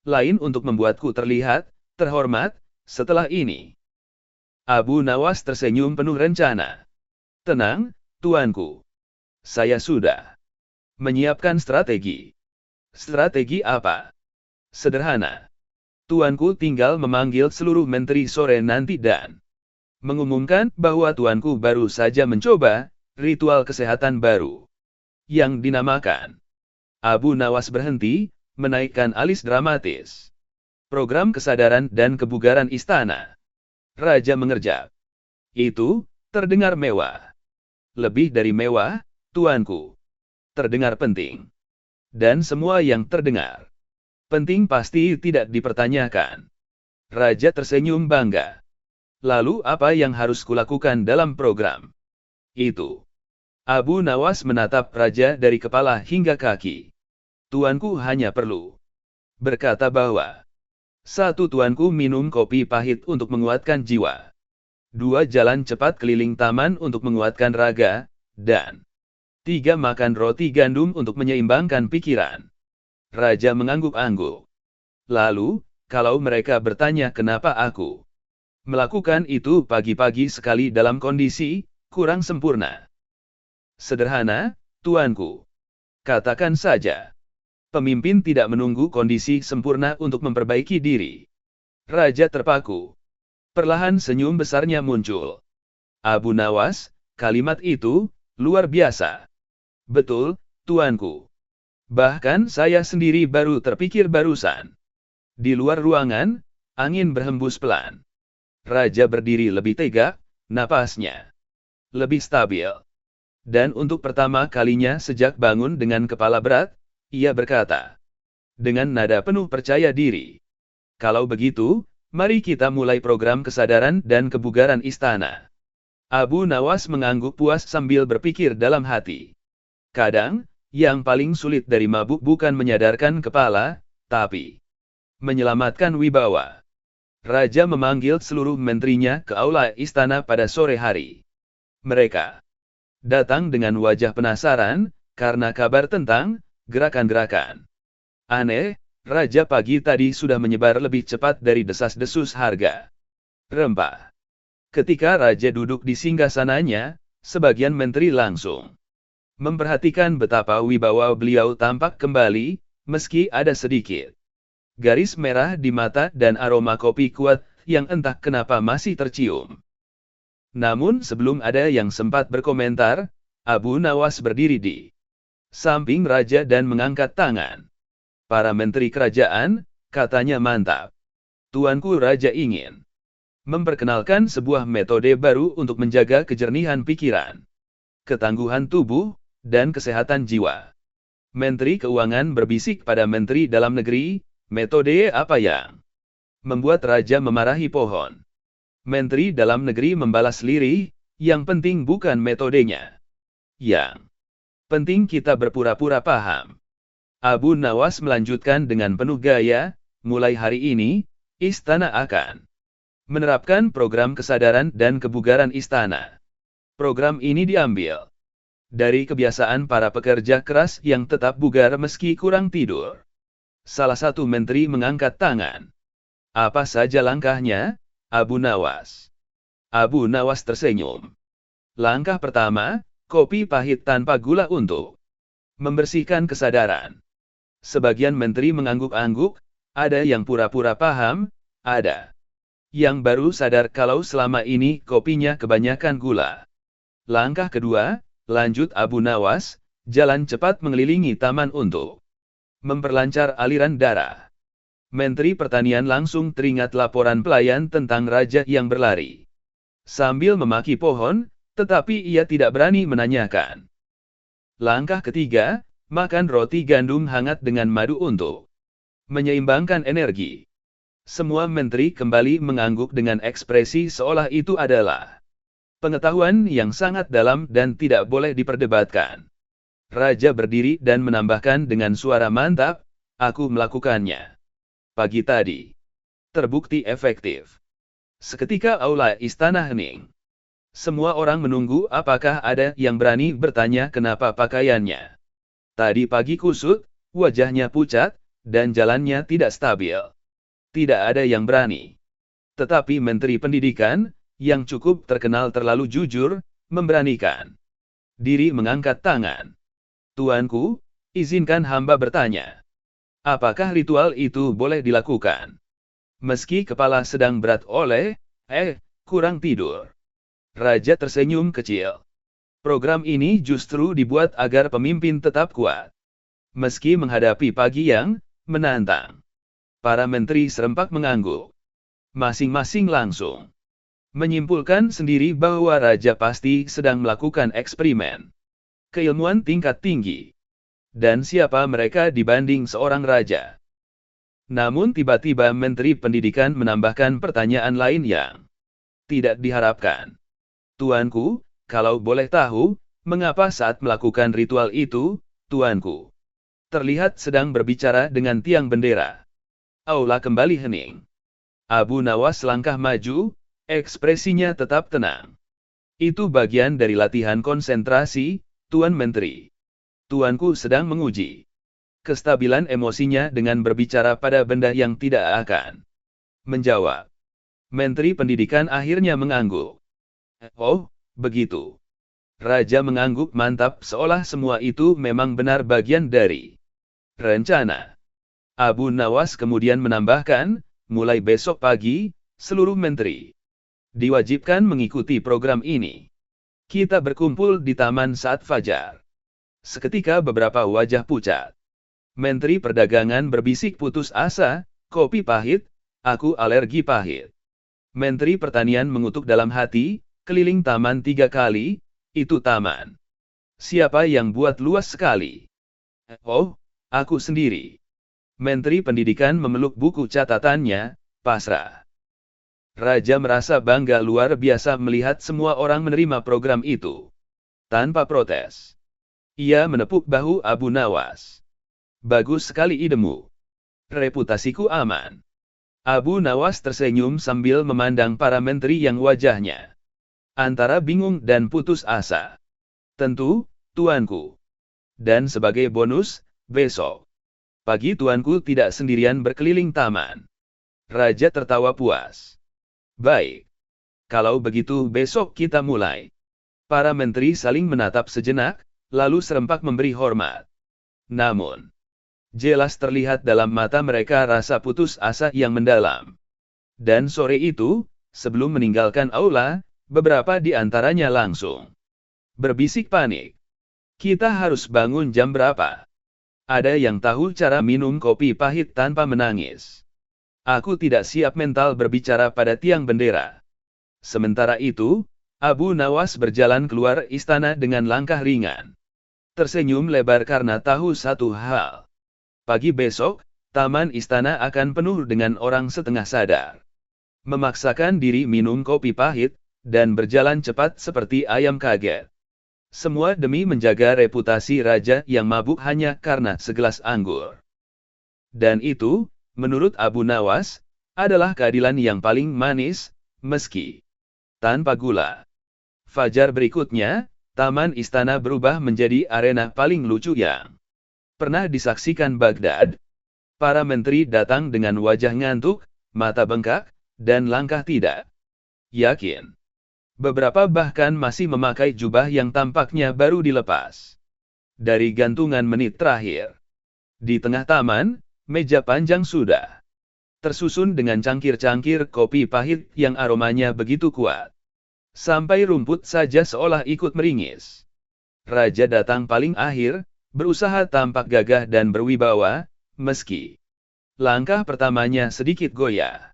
lain untuk membuatku terlihat terhormat setelah ini. Abu Nawas tersenyum penuh rencana. Tenang, tuanku. Saya sudah menyiapkan strategi. Strategi apa? Sederhana. Tuanku tinggal memanggil seluruh menteri sore nanti dan mengumumkan bahwa tuanku baru saja mencoba ritual kesehatan baru yang dinamakan. Abu Nawas berhenti, menaikkan alis dramatis. Program kesadaran dan kebugaran istana. Raja mengerjak. Itu terdengar mewah. Lebih dari mewah, tuanku. Terdengar penting. Dan semua yang terdengar penting pasti tidak dipertanyakan. Raja tersenyum bangga. Lalu apa yang harus kulakukan dalam program itu? Abu Nawas menatap Raja dari kepala hingga kaki. Tuanku hanya perlu berkata bahwa 1. Tuanku minum kopi pahit untuk menguatkan jiwa. 2. Jalan cepat keliling taman untuk menguatkan raga. Dan 3. Makan roti gandum untuk menyeimbangkan pikiran. Raja mengangguk-angguk. Lalu, kalau mereka bertanya kenapa aku melakukan itu pagi-pagi sekali dalam kondisi kurang sempurna. Sederhana, tuanku. Katakan saja. Pemimpin tidak menunggu kondisi sempurna untuk memperbaiki diri. Raja terpaku. Perlahan senyum besarnya muncul. Abu Nawas, kalimat itu luar biasa. Betul, tuanku. Bahkan saya sendiri baru terpikir barusan. Di luar ruangan, angin berhembus pelan. Raja berdiri lebih tegak, napasnya lebih stabil. Dan untuk pertama kalinya sejak bangun dengan kepala berat, ia berkata dengan nada penuh percaya diri. Kalau begitu, mari kita mulai program kesadaran dan kebugaran istana. Abu Nawas mengangguk puas sambil berpikir dalam hati. Kadang, yang paling sulit dari mabuk bukan menyadarkan kepala, tapi menyelamatkan wibawa. Raja memanggil seluruh menterinya ke aula istana pada sore hari. Mereka datang dengan wajah penasaran, karena kabar tentang gerakan-gerakan aneh, Raja pagi tadi sudah menyebar lebih cepat dari desas-desus harga rempah. Ketika Raja duduk di singgasananya, sebagian menteri langsung memperhatikan betapa wibawa beliau tampak kembali, meski ada sedikit garis merah di mata dan aroma kopi kuat yang entah kenapa masih tercium. Namun sebelum ada yang sempat berkomentar, Abu Nawas berdiri di samping raja dan mengangkat tangan. Para menteri kerajaan, katanya mantap. Tuanku raja ingin memperkenalkan sebuah metode baru untuk menjaga kejernihan pikiran, ketangguhan tubuh, dan kesehatan jiwa. Menteri Keuangan berbisik pada Menteri Dalam Negeri, metode apa yang membuat raja memarahi pohon? Menteri Dalam Negeri membalas lirih, yang penting bukan metodenya. Yang penting kita berpura-pura paham. Abu Nawas melanjutkan dengan penuh gaya, mulai hari ini, istana akan menerapkan program kesadaran dan kebugaran istana. Program ini diambil dari kebiasaan para pekerja keras yang tetap bugar meski kurang tidur. Salah satu menteri mengangkat tangan. Apa saja langkahnya, Abu Nawas? Abu Nawas tersenyum. Langkah pertama, kopi pahit tanpa gula untuk membersihkan kesadaran. Sebagian menteri mengangguk-angguk, ada yang pura-pura paham, ada yang baru sadar kalau selama ini kopinya kebanyakan gula. Langkah kedua, lanjut Abu Nawas, jalan cepat mengelilingi taman untuk memperlancar aliran darah. Menteri Pertanian langsung teringat laporan pelayan tentang raja yang berlari sambil memaki pohon, tetapi ia tidak berani menanyakan. Langkah ketiga, makan roti gandum hangat dengan madu untuk menyeimbangkan energi. Semua menteri kembali mengangguk dengan ekspresi seolah itu adalah pengetahuan yang sangat dalam dan tidak boleh diperdebatkan. Raja berdiri dan menambahkan dengan suara mantap, aku melakukannya pagi tadi. Terbukti efektif. Seketika aula istana hening. Semua orang menunggu apakah ada yang berani bertanya kenapa pakaiannya tadi pagi kusut, wajahnya pucat, dan jalannya tidak stabil. Tidak ada yang berani. Tetapi Menteri Pendidikan, yang cukup terkenal terlalu jujur, memberanikan diri mengangkat tangan. Tuanku, izinkan hamba bertanya. Apakah ritual itu boleh dilakukan? Meski kepala sedang berat oleh, kurang tidur. Raja tersenyum kecil. Program ini justru dibuat agar pemimpin tetap kuat. Meski menghadapi pagi yang menantang. Para menteri serempak mengangguk. Masing-masing langsung menyimpulkan sendiri bahwa raja pasti sedang melakukan eksperimen keilmuan tingkat tinggi. Dan siapa mereka dibanding seorang raja? Namun tiba-tiba Menteri Pendidikan menambahkan pertanyaan lain yang tidak diharapkan. Tuanku, kalau boleh tahu, mengapa saat melakukan ritual itu, tuanku terlihat sedang berbicara dengan tiang bendera? Aula kembali hening. Abu Nawas langkah maju, ekspresinya tetap tenang. Itu bagian dari latihan konsentrasi, Tuan Menteri. Tuanku sedang menguji kestabilan emosinya dengan berbicara pada benda yang tidak akan menjawab. Menteri Pendidikan akhirnya mengangguk. Oh, begitu. Raja mengangguk mantap seolah semua itu memang benar bagian dari rencana. Abu Nawas kemudian menambahkan, mulai besok pagi, seluruh menteri diwajibkan mengikuti program ini. Kita berkumpul di taman saat fajar. Seketika beberapa wajah pucat. Menteri Perdagangan berbisik putus asa, kopi pahit, aku alergi pahit. Menteri Pertanian mengutuk dalam hati, keliling taman 3 kali, itu taman siapa yang buat luas sekali? Oh, aku sendiri. Menteri Pendidikan memeluk buku catatannya, pasrah. Raja merasa bangga luar biasa melihat semua orang menerima program itu. Tanpa protes. Ia menepuk bahu Abu Nawas. Bagus sekali idemu. Reputasiku aman. Abu Nawas tersenyum sambil memandang para menteri yang wajahnya antara bingung dan putus asa. Tentu, tuanku. Dan sebagai bonus, besok pagi tuanku tidak sendirian berkeliling taman. Raja tertawa puas. Baik. Kalau begitu besok kita mulai. Para menteri saling menatap sejenak, lalu serempak memberi hormat. Namun, jelas terlihat dalam mata mereka rasa putus asa yang mendalam. Dan sore itu, sebelum meninggalkan aula, beberapa di antaranya langsung berbisik panik. Kita harus bangun jam berapa? Ada yang tahu cara minum kopi pahit tanpa menangis. Aku tidak siap mental berbicara pada tiang bendera. Sementara itu, Abu Nawas berjalan keluar istana dengan langkah ringan. Tersenyum lebar karena tahu satu hal. Pagi besok, taman istana akan penuh dengan orang setengah sadar. Memaksakan diri minum kopi pahit, dan berjalan cepat seperti ayam kaget. Semua demi menjaga reputasi raja yang mabuk hanya karena segelas anggur. Dan itu, menurut Abu Nawas, adalah keadilan yang paling manis, meski tanpa gula. Fajar berikutnya, taman istana berubah menjadi arena paling lucu yang pernah disaksikan Baghdad. Para menteri datang dengan wajah ngantuk, mata bengkak, dan langkah tidak yakin. Beberapa bahkan masih memakai jubah yang tampaknya baru dilepas dari gantungan menit terakhir. Di tengah taman, meja panjang sudah tersusun dengan cangkir-cangkir kopi pahit yang aromanya begitu kuat. Sampai rumput saja seolah ikut meringis. Raja datang paling akhir, berusaha tampak gagah dan berwibawa, meski langkah pertamanya sedikit goyah.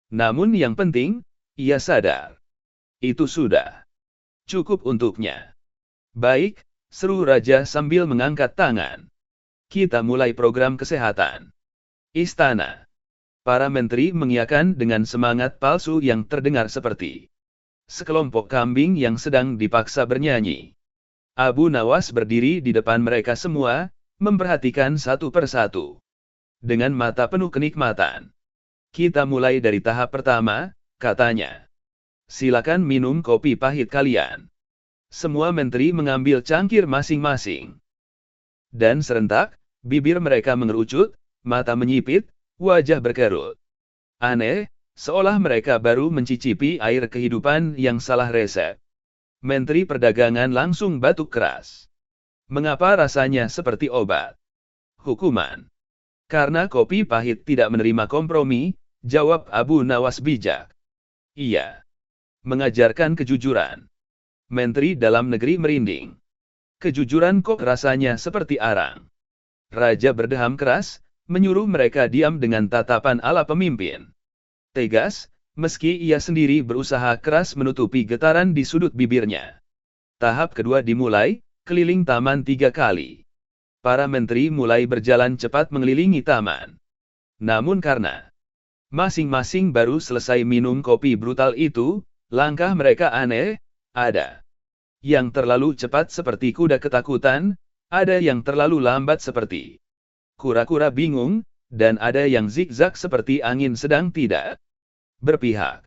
Namun yang penting, ia sadar. Itu sudah cukup untuknya. Baik, seru raja sambil mengangkat tangan. Kita mulai program kesehatan. Istana. Para menteri mengiyakan dengan semangat palsu yang terdengar seperti sekelompok kambing yang sedang dipaksa bernyanyi. Abu Nawas berdiri di depan mereka semua, memperhatikan satu persatu. Dengan mata penuh kenikmatan. Kita mulai dari tahap pertama, katanya. Silakan minum kopi pahit kalian. Semua menteri mengambil cangkir masing-masing. Dan serentak, bibir mereka mengerucut, mata menyipit, wajah berkerut. Aneh, seolah mereka baru mencicipi air kehidupan yang salah resep. Menteri Perdagangan langsung batuk keras. Mengapa rasanya seperti obat? Hukuman. Karena kopi pahit tidak menerima kompromi, jawab Abu Nawas bijak. Iya. Mengajarkan kejujuran. Menteri Dalam Negeri merinding. Kejujuran kok rasanya seperti arang. Raja berdeham keras, menyuruh mereka diam dengan tatapan ala pemimpin. Tegas, meski ia sendiri berusaha keras menutupi getaran di sudut bibirnya. Tahap kedua dimulai, keliling taman 3 kali. Para menteri mulai berjalan cepat mengelilingi taman. Namun karena masing-masing baru selesai minum kopi brutal itu, langkah mereka aneh, ada yang terlalu cepat seperti kuda ketakutan, ada yang terlalu lambat seperti kura-kura bingung, dan ada yang zigzag seperti angin sedang tidak berpihak.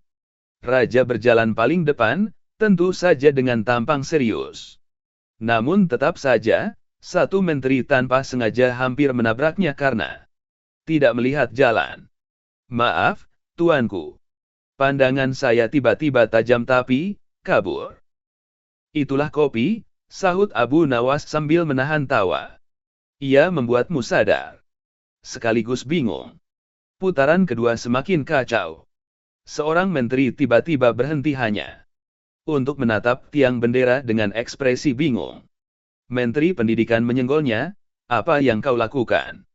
Raja berjalan paling depan, tentu saja dengan tampang serius. Namun tetap saja, satu menteri tanpa sengaja hampir menabraknya karena tidak melihat jalan. Maaf, tuanku. Pandangan saya tiba-tiba tajam tapi kabur. Itulah kopi, sahut Abu Nawas sambil menahan tawa. Ia membuatmu sadar. Sekaligus bingung. Putaran kedua semakin kacau. Seorang menteri tiba-tiba berhenti hanya untuk menatap tiang bendera dengan ekspresi bingung. Menteri Pendidikan menyenggolnya, apa yang kau lakukan?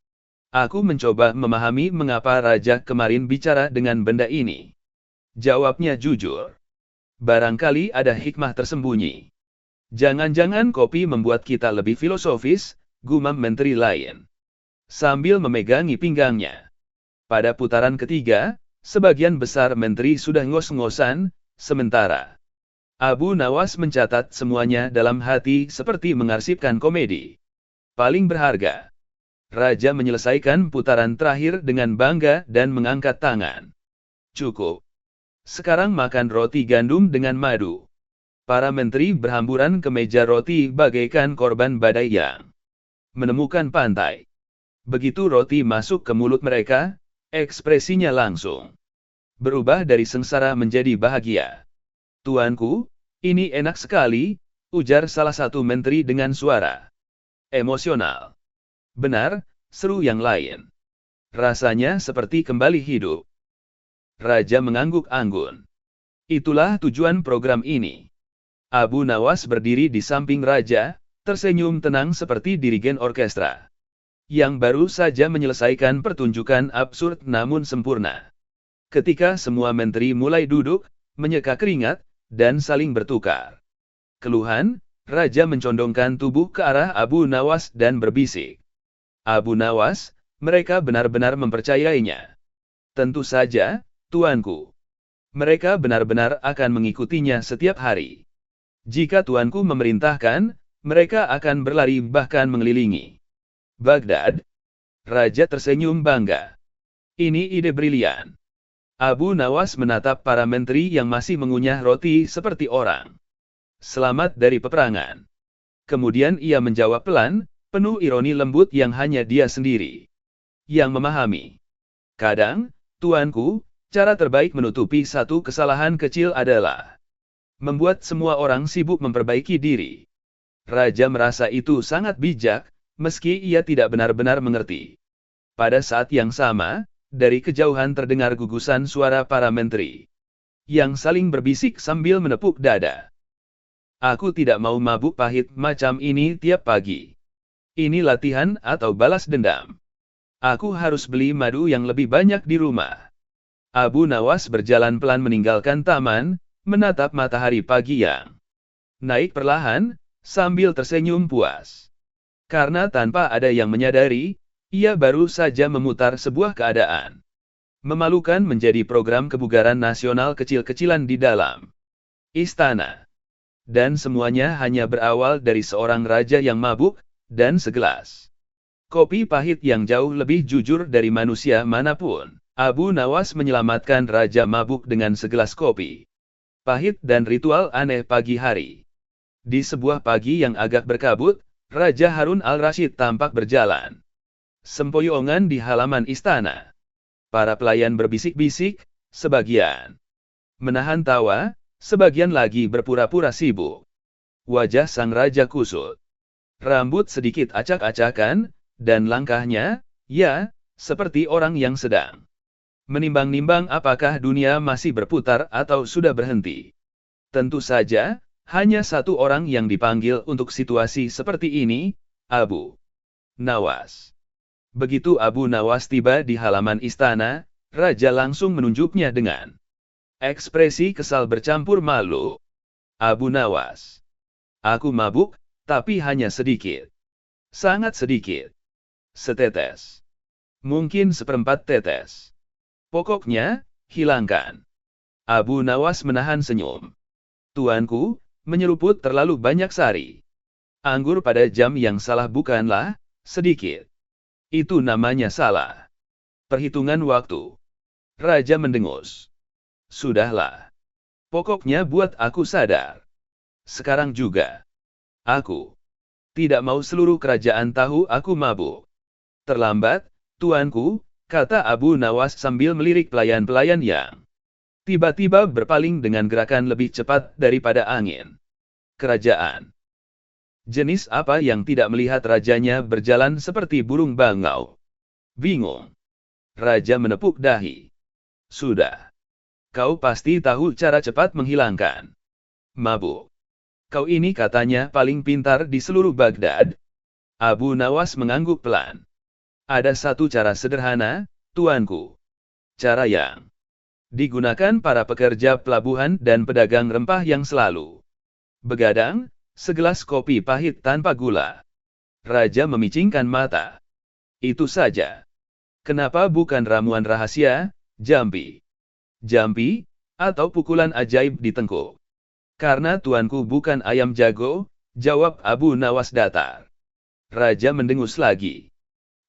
Aku mencoba memahami mengapa raja kemarin bicara dengan benda ini. Jawabnya jujur. Barangkali ada hikmah tersembunyi. Jangan-jangan kopi membuat kita lebih filosofis, gumam menteri lain. Sambil memegangi pinggangnya. Pada putaran ketiga, sebagian besar menteri sudah ngos-ngosan, sementara Abu Nawas mencatat semuanya dalam hati seperti mengarsipkan komedi. Paling berharga. Raja menyelesaikan putaran terakhir dengan bangga dan mengangkat tangan. Cukup. Sekarang makan roti gandum dengan madu. Para menteri berhamburan ke meja roti bagaikan korban badai yang menemukan pantai. Begitu roti masuk ke mulut mereka, ekspresinya langsung berubah dari sengsara menjadi bahagia. Tuanku, ini enak sekali, ujar salah satu menteri dengan suara emosional. Benar, seru yang lain. Rasanya seperti kembali hidup. Raja mengangguk anggun. Itulah tujuan program ini. Abu Nawas berdiri di samping raja, tersenyum tenang seperti dirigen orkestra yang baru saja menyelesaikan pertunjukan absurd namun sempurna. Ketika semua menteri mulai duduk, menyeka keringat, dan saling bertukar keluhan, raja mencondongkan tubuh ke arah Abu Nawas dan berbisik. Abu Nawas, mereka benar-benar mempercayainya. Tentu saja, tuanku. Mereka benar-benar akan mengikutinya setiap hari. Jika tuanku memerintahkan, mereka akan berlari bahkan mengelilingi Baghdad. Raja tersenyum bangga. Ini ide brilian. Abu Nawas menatap para menteri yang masih mengunyah roti seperti orang selamat dari peperangan. Kemudian ia menjawab pelan, penuh ironi lembut yang hanya dia sendiri yang memahami. Kadang, tuanku, cara terbaik menutupi satu kesalahan kecil adalah membuat semua orang sibuk memperbaiki diri. Raja merasa itu sangat bijak, meski ia tidak benar-benar mengerti. Pada saat yang sama, dari kejauhan terdengar gugusan suara para menteri yang saling berbisik sambil menepuk dada. Aku tidak mau mabuk pahit macam ini tiap pagi. Ini latihan atau balas dendam. Aku harus beli madu yang lebih banyak di rumah. Abu Nawas berjalan pelan meninggalkan taman, menatap matahari pagi yang naik perlahan, sambil tersenyum puas. Karena tanpa ada yang menyadari, ia baru saja memutar sebuah keadaan memalukan menjadi program kebugaran nasional kecil-kecilan di dalam istana. Dan semuanya hanya berawal dari seorang raja yang mabuk, dan segelas kopi pahit yang jauh lebih jujur dari manusia manapun. Abu Nawas menyelamatkan raja mabuk dengan segelas kopi pahit dan ritual aneh pagi hari. Di sebuah pagi yang agak berkabut, Raja Harun al-Rashid tampak berjalan sempoyongan di halaman istana. Para pelayan berbisik-bisik, sebagian menahan tawa, sebagian lagi berpura-pura sibuk. Wajah sang raja kusut. Rambut sedikit acak-acakan, dan langkahnya, ya, seperti orang yang sedang menimbang-nimbang apakah dunia masih berputar atau sudah berhenti. Tentu saja, hanya satu orang yang dipanggil untuk situasi seperti ini, Abu Nawas. Begitu Abu Nawas tiba di halaman istana, raja langsung menunjuknya dengan ekspresi kesal bercampur malu. Abu Nawas. Aku mabuk, tapi hanya sedikit. Sangat sedikit. Setetes. Mungkin seperempat tetes. Pokoknya, hilangkan. Abu Nawas menahan senyum. Tuanku, menyeruput terlalu banyak sari anggur pada jam yang salah bukanlah sedikit. Itu namanya salah perhitungan waktu. Raja mendengus. Sudahlah. Pokoknya buat aku sadar. Sekarang juga. Aku tidak mau seluruh kerajaan tahu aku mabuk. Terlambat, tuanku, kata Abu Nawas sambil melirik pelayan-pelayan yang tiba-tiba berpaling dengan gerakan lebih cepat daripada angin. Kerajaan. Jenis apa yang tidak melihat rajanya berjalan seperti burung bangau? Bingung. Raja menepuk dahi. Sudah. Kau pasti tahu cara cepat menghilangkan mabuk. Kau ini katanya paling pintar di seluruh Baghdad. Abu Nawas mengangguk pelan. Ada satu cara sederhana, tuanku. Cara yang digunakan para pekerja pelabuhan dan pedagang rempah yang selalu begadang, segelas kopi pahit tanpa gula. Raja memicingkan mata. Itu saja. Kenapa bukan ramuan rahasia, jampi? Jampi, atau pukulan ajaib di tengkuk? Karena tuanku bukan ayam jago, jawab Abu Nawas datar. Raja mendengus lagi.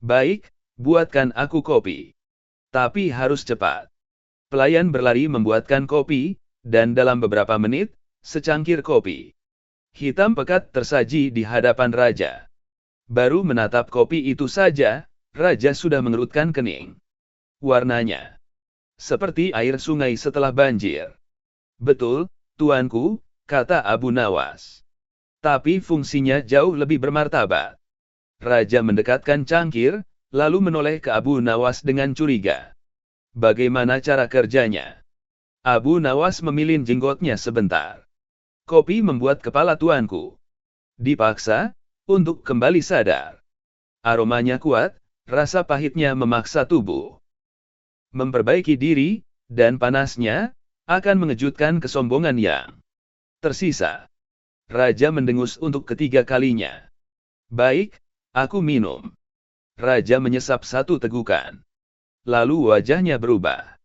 Baik, buatkan aku kopi. Tapi harus cepat. Pelayan berlari membuatkan kopi, dan dalam beberapa menit, secangkir kopi hitam pekat tersaji di hadapan raja. Baru menatap kopi itu saja, raja sudah mengerutkan kening. Warnanya seperti air sungai setelah banjir. Betul, tuanku, kata Abu Nawas. Tapi fungsinya jauh lebih bermartabat. Raja mendekatkan cangkir, lalu menoleh ke Abu Nawas dengan curiga. Bagaimana cara kerjanya? Abu Nawas memilih jenggotnya sebentar. Kopi membuat kepala tuanku dipaksa untuk kembali sadar. Aromanya kuat, rasa pahitnya memaksa tubuh memperbaiki diri, dan panasnya akan mengejutkan kesombongan yang tersisa. Raja mendengus untuk ketiga kalinya. Baik, aku minum. Raja menyesap satu tegukan. Lalu wajahnya berubah.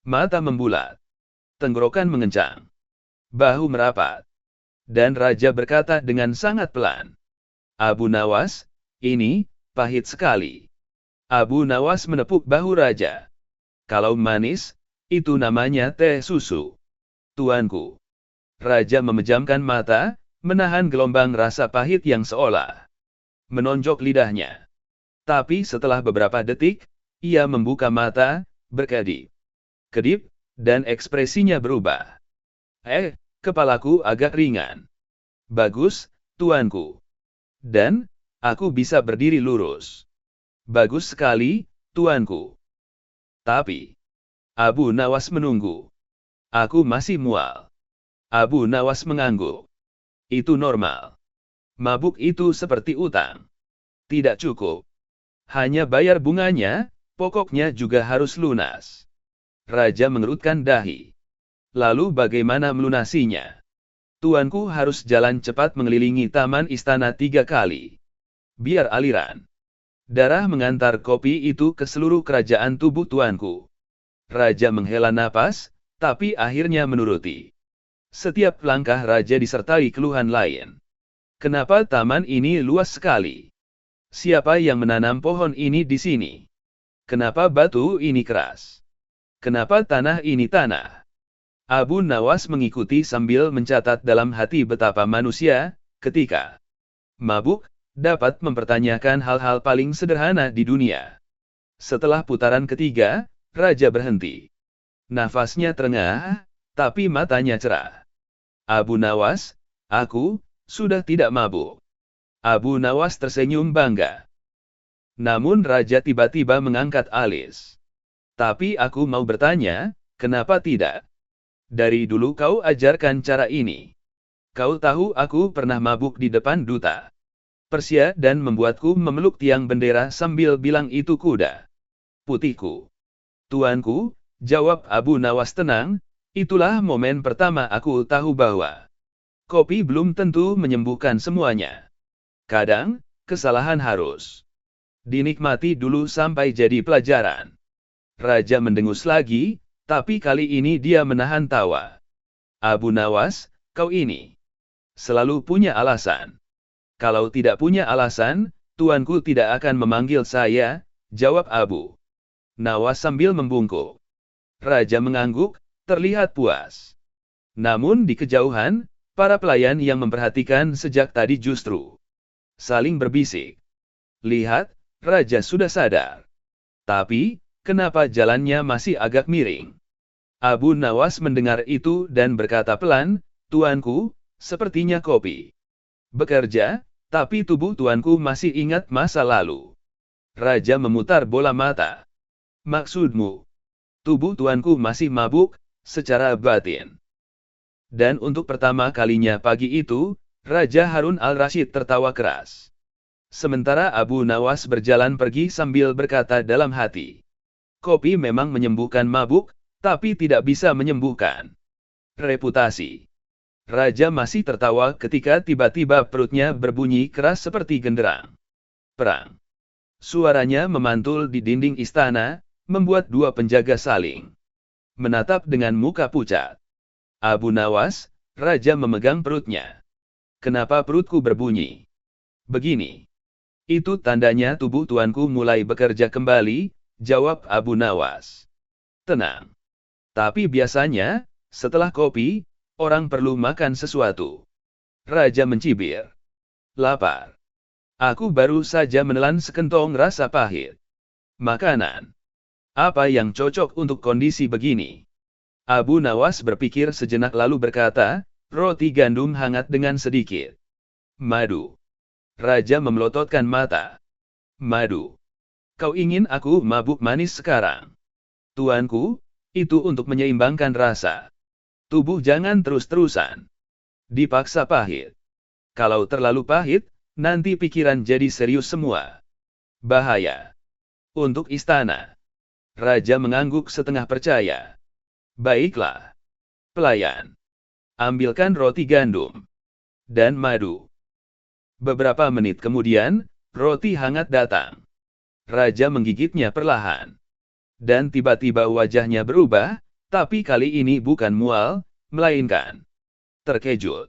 Mata membulat. Tenggorokan mengencang. Bahu merapat. Dan Raja berkata dengan sangat pelan. Abu Nawas, ini pahit sekali. Abu Nawas menepuk bahu Raja. Kalau manis, itu namanya teh susu. Tuanku. Raja memejamkan mata, menahan gelombang rasa pahit yang seolah menonjok lidahnya. Tapi setelah beberapa detik, ia membuka mata, berkedip-kedip, dan ekspresinya berubah. Kepalaku agak ringan. Bagus, tuanku. Dan, aku bisa berdiri lurus. Bagus sekali, tuanku. Tapi, Abu Nawas menunggu. Aku masih mual. Abu Nawas mengangguk. Itu normal. Mabuk itu seperti utang. Tidak cukup. Hanya bayar bunganya, pokoknya juga harus lunas. Raja mengerutkan dahi. Lalu bagaimana melunasinya? Tuanku harus jalan cepat mengelilingi taman istana 3 kali. Biar aliran darah mengantar kopi itu ke seluruh kerajaan tubuh tuanku. Raja menghela napas, tapi akhirnya menuruti. Setiap langkah Raja disertai keluhan lain. Kenapa taman ini luas sekali? Siapa yang menanam pohon ini di sini? Kenapa batu ini keras? Kenapa tanah ini tanah? Abu Nawas mengikuti sambil mencatat dalam hati betapa manusia, ketika mabuk, dapat mempertanyakan hal-hal paling sederhana di dunia. Setelah putaran ketiga, Raja berhenti. Nafasnya terengah, tapi matanya cerah. Abu Nawas, aku sudah tidak mabuk. Abu Nawas tersenyum bangga. Namun Raja tiba-tiba mengangkat alis. Tapi aku mau bertanya, kenapa tidak? Dari dulu kau ajarkan cara ini. Kau tahu aku pernah mabuk di depan duta Persia dan membuatku memeluk tiang bendera sambil bilang itu kuda putihku. Tuanku, jawab Abu Nawas tenang, itulah momen pertama aku tahu bahwa kopi belum tentu menyembuhkan semuanya. Kadang, kesalahan harus dinikmati dulu sampai jadi pelajaran. Raja mendengus lagi, tapi kali ini dia menahan tawa. Abu Nawas, kau ini selalu punya alasan. Kalau tidak punya alasan, tuanku tidak akan memanggil saya, jawab Abu Nawas sambil membungkuk. Raja mengangguk, terlihat puas. Namun di kejauhan, para pelayan yang memperhatikan sejak tadi justru saling berbisik. Lihat, Raja sudah sadar. Tapi, kenapa jalannya masih agak miring? Abu Nawas mendengar itu dan berkata pelan, tuanku, sepertinya kopi bekerja, tapi tubuh tuanku masih ingat masa lalu. Raja memutar bola mata. Maksudmu, tubuh tuanku masih mabuk, secara batin. Dan untuk pertama kalinya pagi itu, Raja Harun al-Rashid tertawa keras. Sementara Abu Nawas berjalan pergi sambil berkata dalam hati. Kopi memang menyembuhkan mabuk, tapi tidak bisa menyembuhkan reputasi. Raja masih tertawa ketika tiba-tiba perutnya berbunyi keras seperti genderang perang. Suaranya memantul di dinding istana, membuat dua penjaga saling menatap dengan muka pucat. Abu Nawas, Raja memegang perutnya. Kenapa perutku berbunyi begini? Itu tandanya tubuh tuanku mulai bekerja kembali, jawab Abu Nawas. Tenang. Tapi biasanya, setelah kopi, orang perlu makan sesuatu. Raja mencibir. Lapar. Aku baru saja menelan sekentong rasa pahit. Makanan. Apa yang cocok untuk kondisi begini? Abu Nawas berpikir sejenak lalu berkata, roti gandum hangat dengan sedikit madu. Raja memelototkan mata. Madu. Kau ingin aku mabuk manis sekarang? Tuanku, itu untuk menyeimbangkan rasa. Tubuh jangan terus-terusan dipaksa pahit. Kalau terlalu pahit, nanti pikiran jadi serius semua. Bahaya. Untuk istana. Raja mengangguk setengah percaya. Baiklah. Pelayan. Ambilkan roti gandum. Dan madu. Beberapa menit kemudian, roti hangat datang. Raja menggigitnya perlahan. Dan tiba-tiba wajahnya berubah, tapi kali ini bukan mual, melainkan terkejut.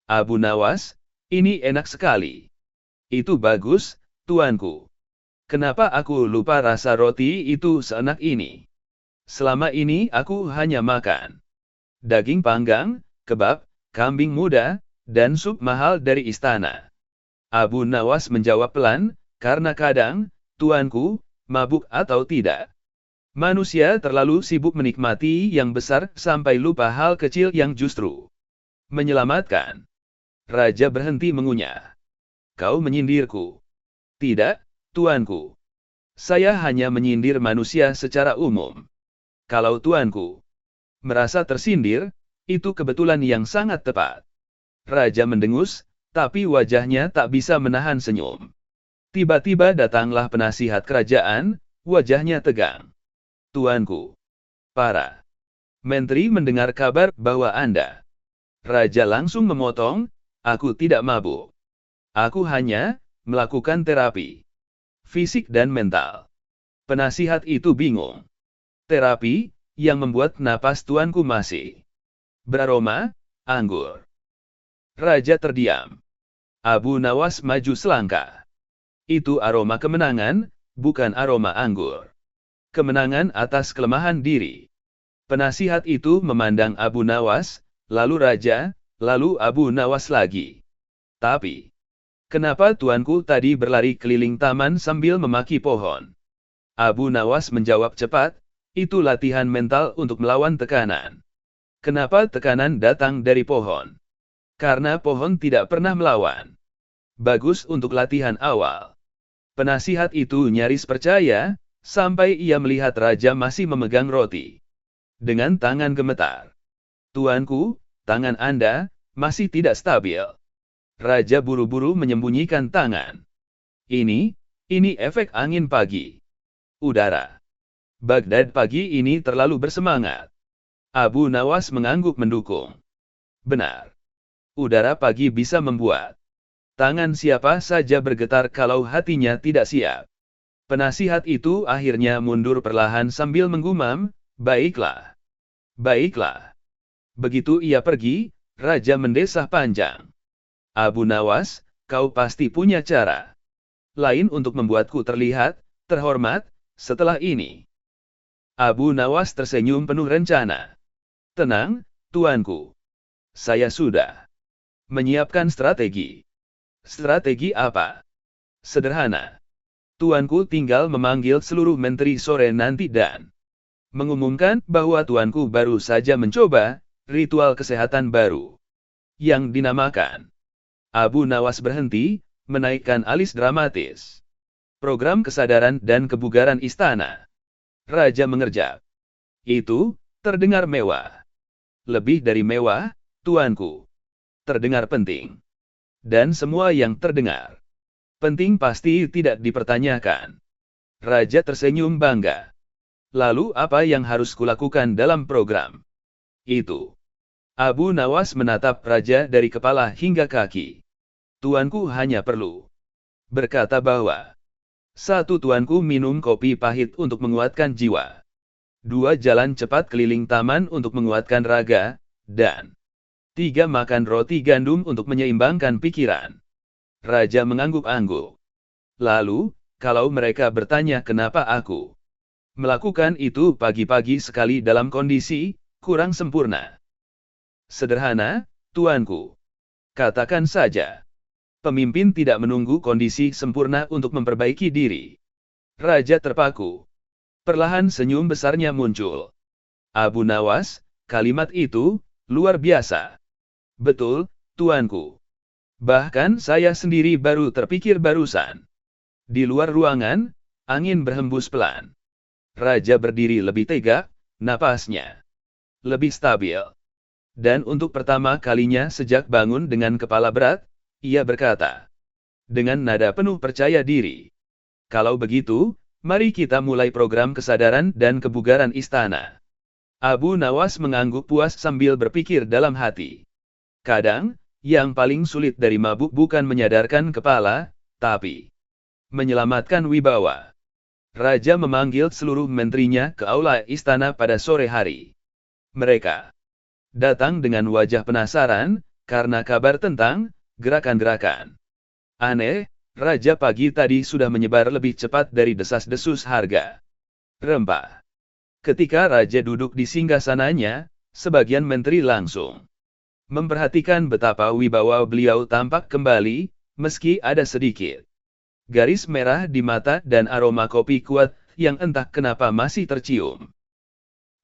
Abu Nawas, ini enak sekali. Itu bagus, tuanku. Kenapa aku lupa rasa roti itu seenak ini? Selama ini aku hanya makan daging panggang, kebab, kambing muda, dan sup mahal dari istana. Abu Nawas menjawab pelan, karena kadang, tuanku, mabuk atau tidak. Manusia terlalu sibuk menikmati yang besar sampai lupa hal kecil yang justru menyelamatkan. Raja berhenti mengunyah. Kau menyindirku. Tidak, tuanku. Saya hanya menyindir manusia secara umum. Kalau tuanku merasa tersindir, itu kebetulan yang sangat tepat. Raja mendengus, tapi wajahnya tak bisa menahan senyum. Tiba-tiba datanglah penasihat kerajaan, wajahnya tegang. Tuanku. Para menteri mendengar kabar bahwa Anda. Raja langsung memotong, aku tidak mabuk. Aku hanya melakukan terapi fisik dan mental. Penasihat itu bingung. Terapi yang membuat napas tuanku masih beraroma anggur. Raja terdiam. Abu Nawas maju selangkah. Itu aroma kemenangan, bukan aroma anggur. Kemenangan atas kelemahan diri. Penasihat itu memandang Abu Nawas, lalu Raja, lalu Abu Nawas lagi. Tapi, kenapa tuanku tadi berlari keliling taman sambil memaki pohon? Abu Nawas menjawab cepat, itu latihan mental untuk melawan tekanan. Kenapa tekanan datang dari pohon? Karena pohon tidak pernah melawan. Bagus untuk latihan awal. Penasihat itu nyaris percaya, sampai ia melihat Raja masih memegang roti. Dengan tangan gemetar. Tuanku, tangan Anda masih tidak stabil. Raja buru-buru menyembunyikan tangan. Ini efek angin pagi. Udara Baghdad pagi ini terlalu bersemangat. Abu Nawas mengangguk mendukung. Benar. Udara pagi bisa membuat tangan siapa saja bergetar kalau hatinya tidak siap. Penasihat itu akhirnya mundur perlahan sambil menggumam, baiklah. Baiklah. Begitu ia pergi, Raja mendesah panjang. Abu Nawas, kau pasti punya cara lain untuk membuatku terlihat terhormat setelah ini. Abu Nawas tersenyum penuh rencana. Tenang, tuanku. Saya sudah menyiapkan strategi. Strategi apa? Sederhana. Tuanku tinggal memanggil seluruh menteri sore nanti dan mengumumkan bahwa tuanku baru saja mencoba ritual kesehatan baru yang dinamakan. Abu Nawas berhenti, menaikkan alis dramatis. Program kesadaran dan kebugaran istana. Raja mengerjak. Itu terdengar mewah. Lebih dari mewah, tuanku. Terdengar penting. Dan semua yang terdengar penting pasti tidak dipertanyakan. Raja tersenyum bangga. Lalu apa yang harus kulakukan dalam program itu? Abu Nawas menatap Raja dari kepala hingga kaki. Tuanku hanya perlu berkata bahwa 1. Tuanku minum kopi pahit untuk menguatkan jiwa. 2. Jalan cepat keliling taman untuk menguatkan raga. Dan 3. Makan roti gandum untuk menyeimbangkan pikiran. Raja mengangguk-angguk. Lalu, kalau mereka bertanya kenapa aku melakukan itu pagi-pagi sekali dalam kondisi kurang sempurna. Sederhana, tuanku. Katakan saja. Pemimpin tidak menunggu kondisi sempurna untuk memperbaiki diri. Raja terpaku. Perlahan senyum besarnya muncul. Abu Nawas, kalimat itu luar biasa. Betul, tuanku. Bahkan saya sendiri baru terpikir barusan. Di luar ruangan, angin berhembus pelan. Raja berdiri lebih tegak, napasnya lebih stabil. Dan untuk pertama kalinya sejak bangun dengan kepala berat, ia berkata, dengan nada penuh percaya diri, "Kalau begitu, mari kita mulai program kesadaran dan kebugaran istana." Abu Nawas mengangguk puas sambil berpikir dalam hati. Kadang, yang paling sulit dari mabuk bukan menyadarkan kepala, tapi menyelamatkan wibawa. Raja memanggil seluruh menterinya ke aula istana pada sore hari. Mereka datang dengan wajah penasaran, karena kabar tentang gerakan-gerakan aneh, Raja pagi tadi sudah menyebar lebih cepat dari desas-desus harga rempah. Ketika Raja duduk di singgasananya, sebagian menteri langsung memperhatikan betapa wibawa beliau tampak kembali, meski ada sedikit garis merah di mata dan aroma kopi kuat yang entah kenapa masih tercium.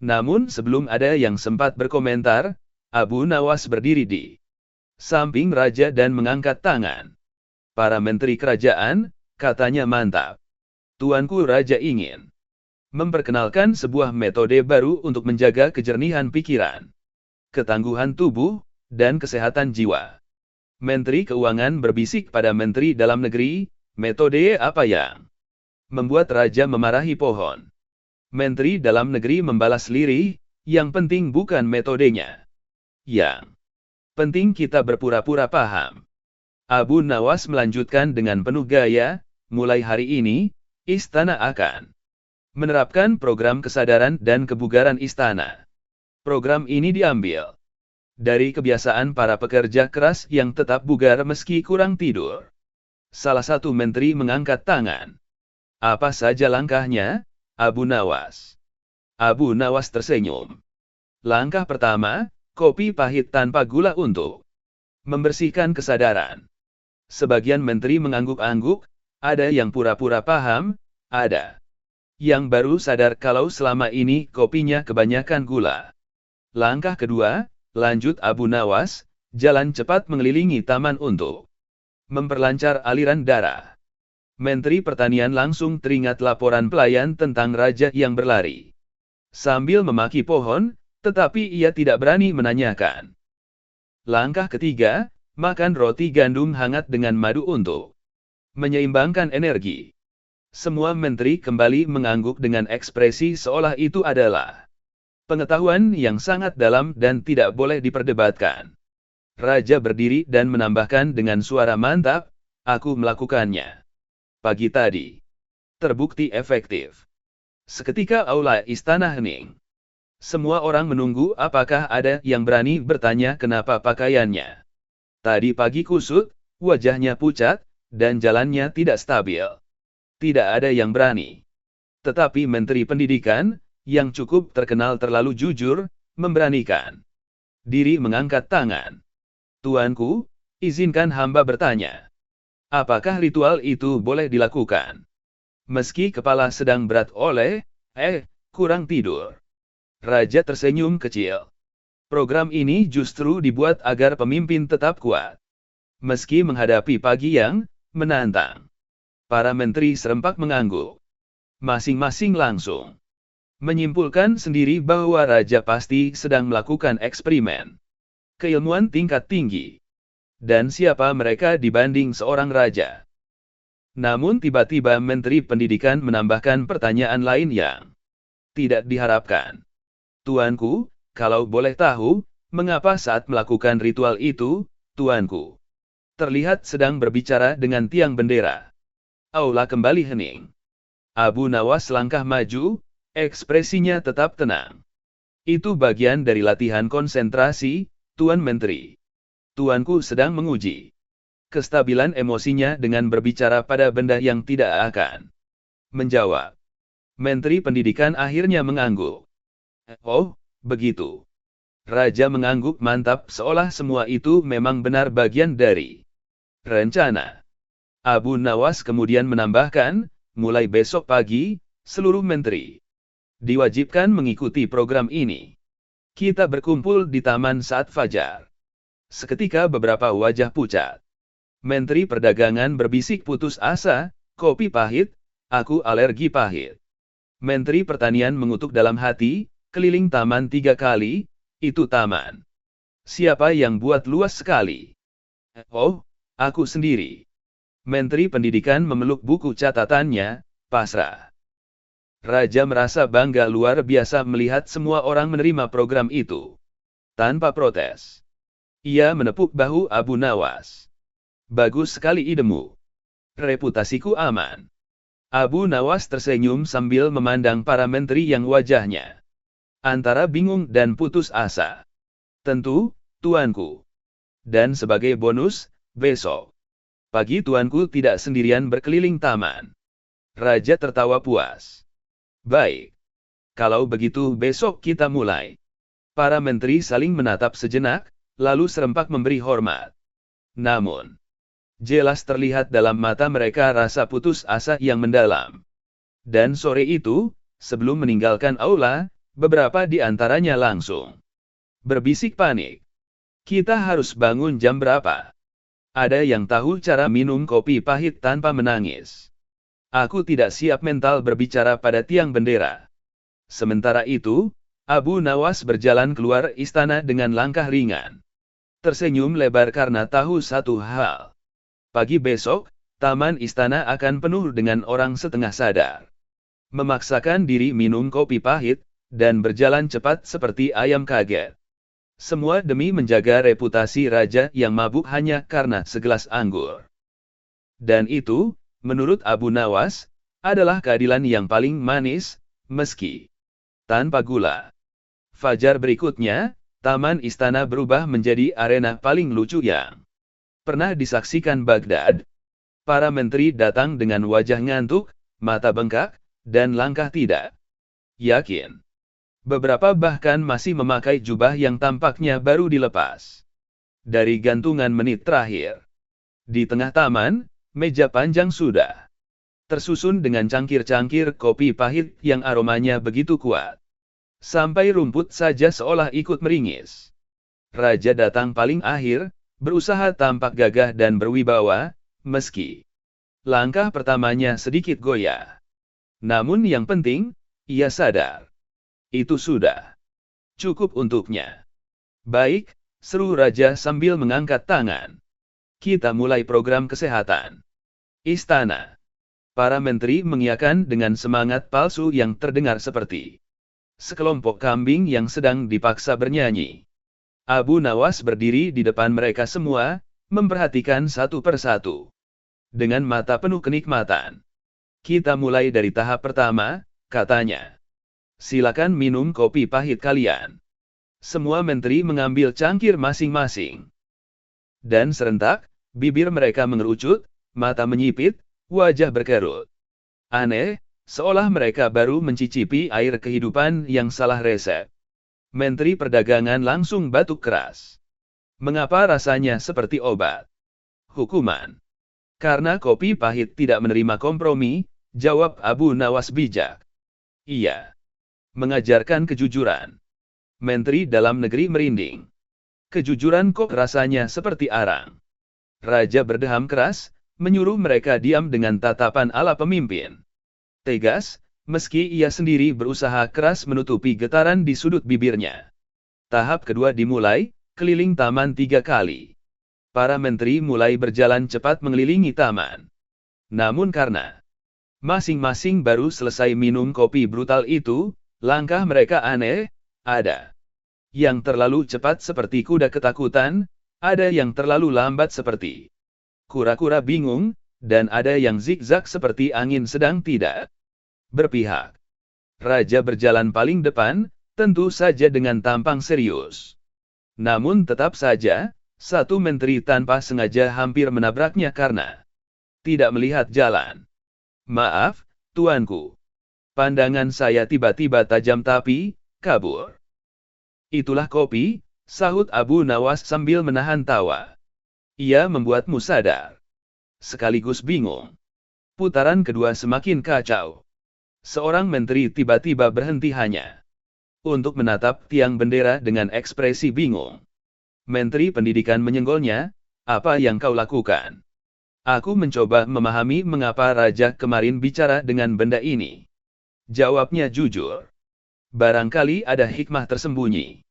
Namun sebelum ada yang sempat berkomentar, Abu Nawas berdiri di samping Raja dan mengangkat tangan. Para menteri kerajaan, katanya mantap. Tuanku Raja ingin memperkenalkan sebuah metode baru untuk menjaga kejernihan pikiran, ketangguhan tubuh, dan kesehatan jiwa. Menteri Keuangan berbisik pada Menteri Dalam Negeri, metode apa yang membuat Raja memarahi pohon? Menteri Dalam Negeri membalas lirih, yang penting bukan metodenya. Yang penting kita berpura-pura paham. Abu Nawas melanjutkan dengan penuh gaya, mulai hari ini, istana akan menerapkan program kesadaran dan kebugaran istana. Program ini diambil dari kebiasaan para pekerja keras yang tetap bugar meski kurang tidur. Salah satu menteri mengangkat tangan. Apa saja langkahnya, Abu Nawas? Abu Nawas tersenyum. Langkah pertama, kopi pahit tanpa gula untuk membersihkan kesadaran. Sebagian menteri mengangguk-angguk, ada yang pura-pura paham, ada yang baru sadar kalau selama ini kopinya kebanyakan gula. Langkah kedua, lanjut Abu Nawas, jalan cepat mengelilingi taman untuk memperlancar aliran darah. Menteri Pertanian langsung teringat laporan pelayan tentang raja yang berlari sambil memaki pohon, tetapi ia tidak berani menanyakan. Langkah ketiga, makan roti gandum hangat dengan madu untuk menyeimbangkan energi. Semua menteri kembali mengangguk dengan ekspresi seolah itu adalah pengetahuan yang sangat dalam dan tidak boleh diperdebatkan. Raja berdiri dan menambahkan dengan suara mantap, "Aku melakukannya pagi tadi. Terbukti efektif." Seketika aula istana hening. Semua orang menunggu apakah ada yang berani bertanya kenapa pakaiannya tadi pagi kusut, wajahnya pucat, dan jalannya tidak stabil. Tidak ada yang berani. Tetapi Menteri Pendidikan, yang cukup terkenal terlalu jujur, memberanikan diri mengangkat tangan. "Tuanku, izinkan hamba bertanya. Apakah ritual itu boleh dilakukan? Meski kepala sedang berat oleh, kurang tidur." Raja tersenyum kecil. Program ini justru dibuat agar pemimpin tetap kuat. Meski menghadapi pagi yang menantang. Para menteri serempak mengangguk. Masing-masing langsung menyimpulkan sendiri bahwa Raja pasti sedang melakukan eksperimen keilmuan tingkat tinggi. Dan siapa mereka dibanding seorang raja? Namun tiba-tiba Menteri Pendidikan menambahkan pertanyaan lain yang tidak diharapkan. "Tuanku, kalau boleh tahu, mengapa saat melakukan ritual itu, Tuanku terlihat sedang berbicara dengan tiang bendera?" Aula kembali hening. Abu Nawas langkah maju, ekspresinya tetap tenang. "Itu bagian dari latihan konsentrasi, Tuan Menteri. Tuanku sedang menguji kestabilan emosinya dengan berbicara pada benda yang tidak akan menjawab." Menteri Pendidikan akhirnya mengangguk. "Oh, begitu." Raja mengangguk mantap seolah semua itu memang benar bagian dari rencana. Abu Nawas kemudian menambahkan, "Mulai besok pagi, seluruh menteri diwajibkan mengikuti program ini. Kita berkumpul di taman saat fajar." Seketika beberapa wajah pucat. Menteri Perdagangan berbisik putus asa, "Kopi pahit, aku alergi pahit." Menteri Pertanian mengutuk dalam hati, keliling taman 3 kali, itu taman. Siapa yang buat luas sekali? Oh, aku sendiri. Menteri Pendidikan memeluk buku catatannya, pasrah. Raja merasa bangga luar biasa melihat semua orang menerima program itu. Tanpa protes. Ia menepuk bahu Abu Nawas. Bagus sekali idemu. Reputasiku aman. Abu Nawas tersenyum sambil memandang para menteri yang wajahnya antara bingung dan putus asa. Tentu, tuanku. Dan sebagai bonus, besok pagi tuanku tidak sendirian berkeliling taman. Raja tertawa puas. Baik. Kalau begitu besok kita mulai. Para menteri saling menatap sejenak, lalu serempak memberi hormat. Namun, jelas terlihat dalam mata mereka rasa putus asa yang mendalam. Dan sore itu, sebelum meninggalkan aula, beberapa di antaranya langsung berbisik panik. Kita harus bangun jam berapa? Ada yang tahu cara minum kopi pahit tanpa menangis. Aku tidak siap mental berbicara pada tiang bendera. Sementara itu, Abu Nawas berjalan keluar istana dengan langkah ringan. Tersenyum lebar karena tahu satu hal. Pagi besok, taman istana akan penuh dengan orang setengah sadar. Memaksakan diri minum kopi pahit, dan berjalan cepat seperti ayam kaget. Semua demi menjaga reputasi raja yang mabuk hanya karena segelas anggur. Dan itu, menurut Abu Nawas, adalah keadilan yang paling manis, meski tanpa gula. Fajar berikutnya, taman istana berubah menjadi arena paling lucu yang pernah disaksikan Baghdad. Para menteri datang dengan wajah ngantuk, mata bengkak, dan langkah tidak yakin. Beberapa bahkan masih memakai jubah yang tampaknya baru dilepas dari gantungan menit terakhir. Di tengah taman, meja panjang sudah tersusun dengan cangkir-cangkir kopi pahit yang aromanya begitu kuat. Sampai rumput saja seolah ikut meringis. Raja datang paling akhir, berusaha tampak gagah dan berwibawa, meski langkah pertamanya sedikit goyah. Namun yang penting, ia sadar. Itu sudah cukup untuknya. Baik, seru Raja sambil mengangkat tangan. Kita mulai program kesehatan. Istana. Para menteri mengiyakan dengan semangat palsu yang terdengar seperti sekelompok kambing yang sedang dipaksa bernyanyi. Abu Nawas berdiri di depan mereka semua, memperhatikan satu persatu. Dengan mata penuh kenikmatan. Kita mulai dari tahap pertama, katanya. Silakan minum kopi pahit kalian. Semua menteri mengambil cangkir masing-masing. Dan serentak, bibir mereka mengerucut, mata menyipit, wajah berkerut. Aneh, seolah mereka baru mencicipi air kehidupan yang salah resep. Menteri Perdagangan langsung batuk keras. Mengapa rasanya seperti obat? Hukuman. Karena kopi pahit tidak menerima kompromi, jawab Abu Nawas bijak. Iya. Mengajarkan kejujuran. Menteri Dalam Negeri merinding. Kejujuran kok rasanya seperti arang. Raja berdeham keras, menyuruh mereka diam dengan tatapan ala pemimpin. Tegas, meski ia sendiri berusaha keras menutupi getaran di sudut bibirnya. Tahap kedua dimulai, keliling taman 3 kali. Para menteri mulai berjalan cepat mengelilingi taman. Namun karena masing-masing baru selesai minum kopi brutal itu, langkah mereka aneh, ada yang terlalu cepat seperti kuda ketakutan, ada yang terlalu lambat seperti kura-kura bingung, dan ada yang zigzag seperti angin sedang tidak berpihak. Raja berjalan paling depan, tentu saja dengan tampang serius. Namun tetap saja, satu menteri tanpa sengaja hampir menabraknya karena tidak melihat jalan. Maaf, tuanku. Pandangan saya tiba-tiba tajam tapi kabur. Itulah kopi, sahut Abu Nawas sambil menahan tawa. Ia membuatmu sadar. Sekaligus bingung. Putaran kedua semakin kacau. Seorang menteri tiba-tiba berhenti hanya untuk menatap tiang bendera dengan ekspresi bingung. Menteri Pendidikan menyenggolnya, apa yang kau lakukan? Aku mencoba memahami mengapa Raja kemarin bicara dengan benda ini. Jawabnya jujur. Barangkali ada hikmah tersembunyi.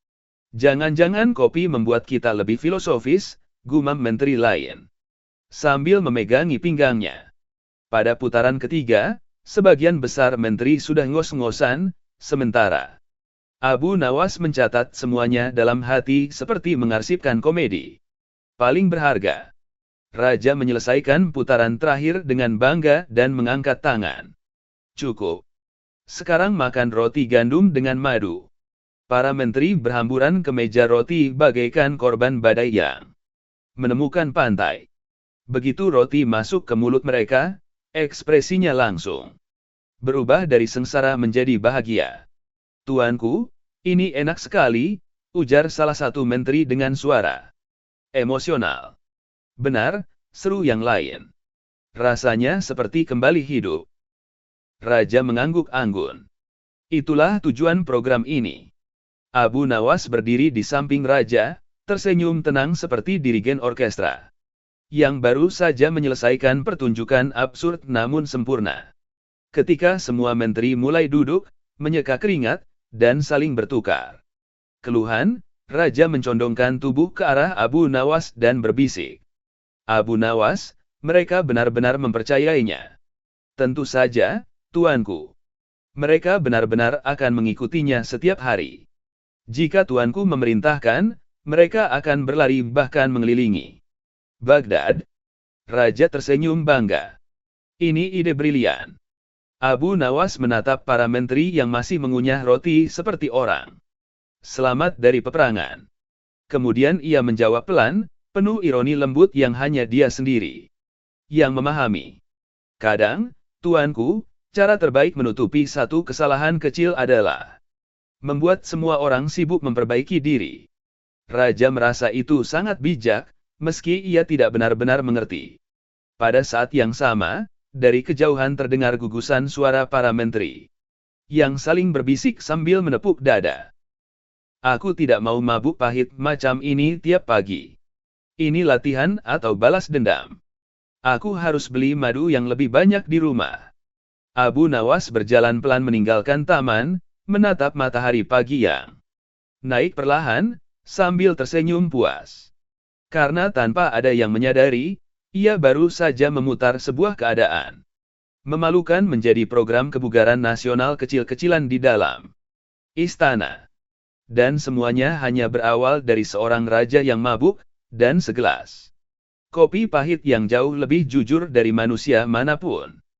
Jangan-jangan kopi membuat kita lebih filosofis, gumam menteri lain. Sambil memegangi pinggangnya. Pada putaran ketiga, sebagian besar menteri sudah ngos-ngosan, sementara Abu Nawas mencatat semuanya dalam hati seperti mengarsipkan komedi. Paling berharga. Raja menyelesaikan putaran terakhir dengan bangga dan mengangkat tangan. Cukup. Sekarang makan roti gandum dengan madu. Para menteri berhamburan ke meja roti bagaikan korban badai yang menemukan pantai. Begitu roti masuk ke mulut mereka, ekspresinya langsung berubah dari sengsara menjadi bahagia. Tuanku, ini enak sekali, ujar salah satu menteri dengan suara emosional. Benar, seru yang lain. Rasanya seperti kembali hidup. Raja mengangguk anggun. Itulah tujuan program ini. Abu Nawas berdiri di samping raja, tersenyum tenang seperti dirigen orkestra yang baru saja menyelesaikan pertunjukan absurd namun sempurna. Ketika semua menteri mulai duduk, menyeka keringat, dan saling bertukar keluhan, raja mencondongkan tubuh ke arah Abu Nawas dan berbisik. Abu Nawas, mereka benar-benar mempercayainya. Tentu saja, tuanku. Mereka benar-benar akan mengikutinya setiap hari. Jika tuanku memerintahkan, mereka akan berlari bahkan mengelilingi Baghdad. Raja tersenyum bangga. Ini ide brilian. Abu Nawas menatap para menteri yang masih mengunyah roti seperti orang selamat dari peperangan. Kemudian ia menjawab pelan, penuh ironi lembut yang hanya dia sendiri yang memahami. Kadang, tuanku, cara terbaik menutupi satu kesalahan kecil adalah membuat semua orang sibuk memperbaiki diri. Raja merasa itu sangat bijak, meski ia tidak benar-benar mengerti. Pada saat yang sama, dari kejauhan terdengar gugusan suara para menteri yang saling berbisik sambil menepuk dada. Aku tidak mau mabuk pahit macam ini tiap pagi. Ini latihan atau balas dendam. Aku harus beli madu yang lebih banyak di rumah. Abu Nawas berjalan pelan meninggalkan taman, menatap matahari pagi yang naik perlahan, sambil tersenyum puas. Karena tanpa ada yang menyadari, ia baru saja memutar sebuah keadaan memalukan menjadi program kebugaran nasional kecil-kecilan di dalam istana. Dan semuanya hanya berawal dari seorang raja yang mabuk, dan segelas kopi pahit yang jauh lebih jujur dari manusia manapun.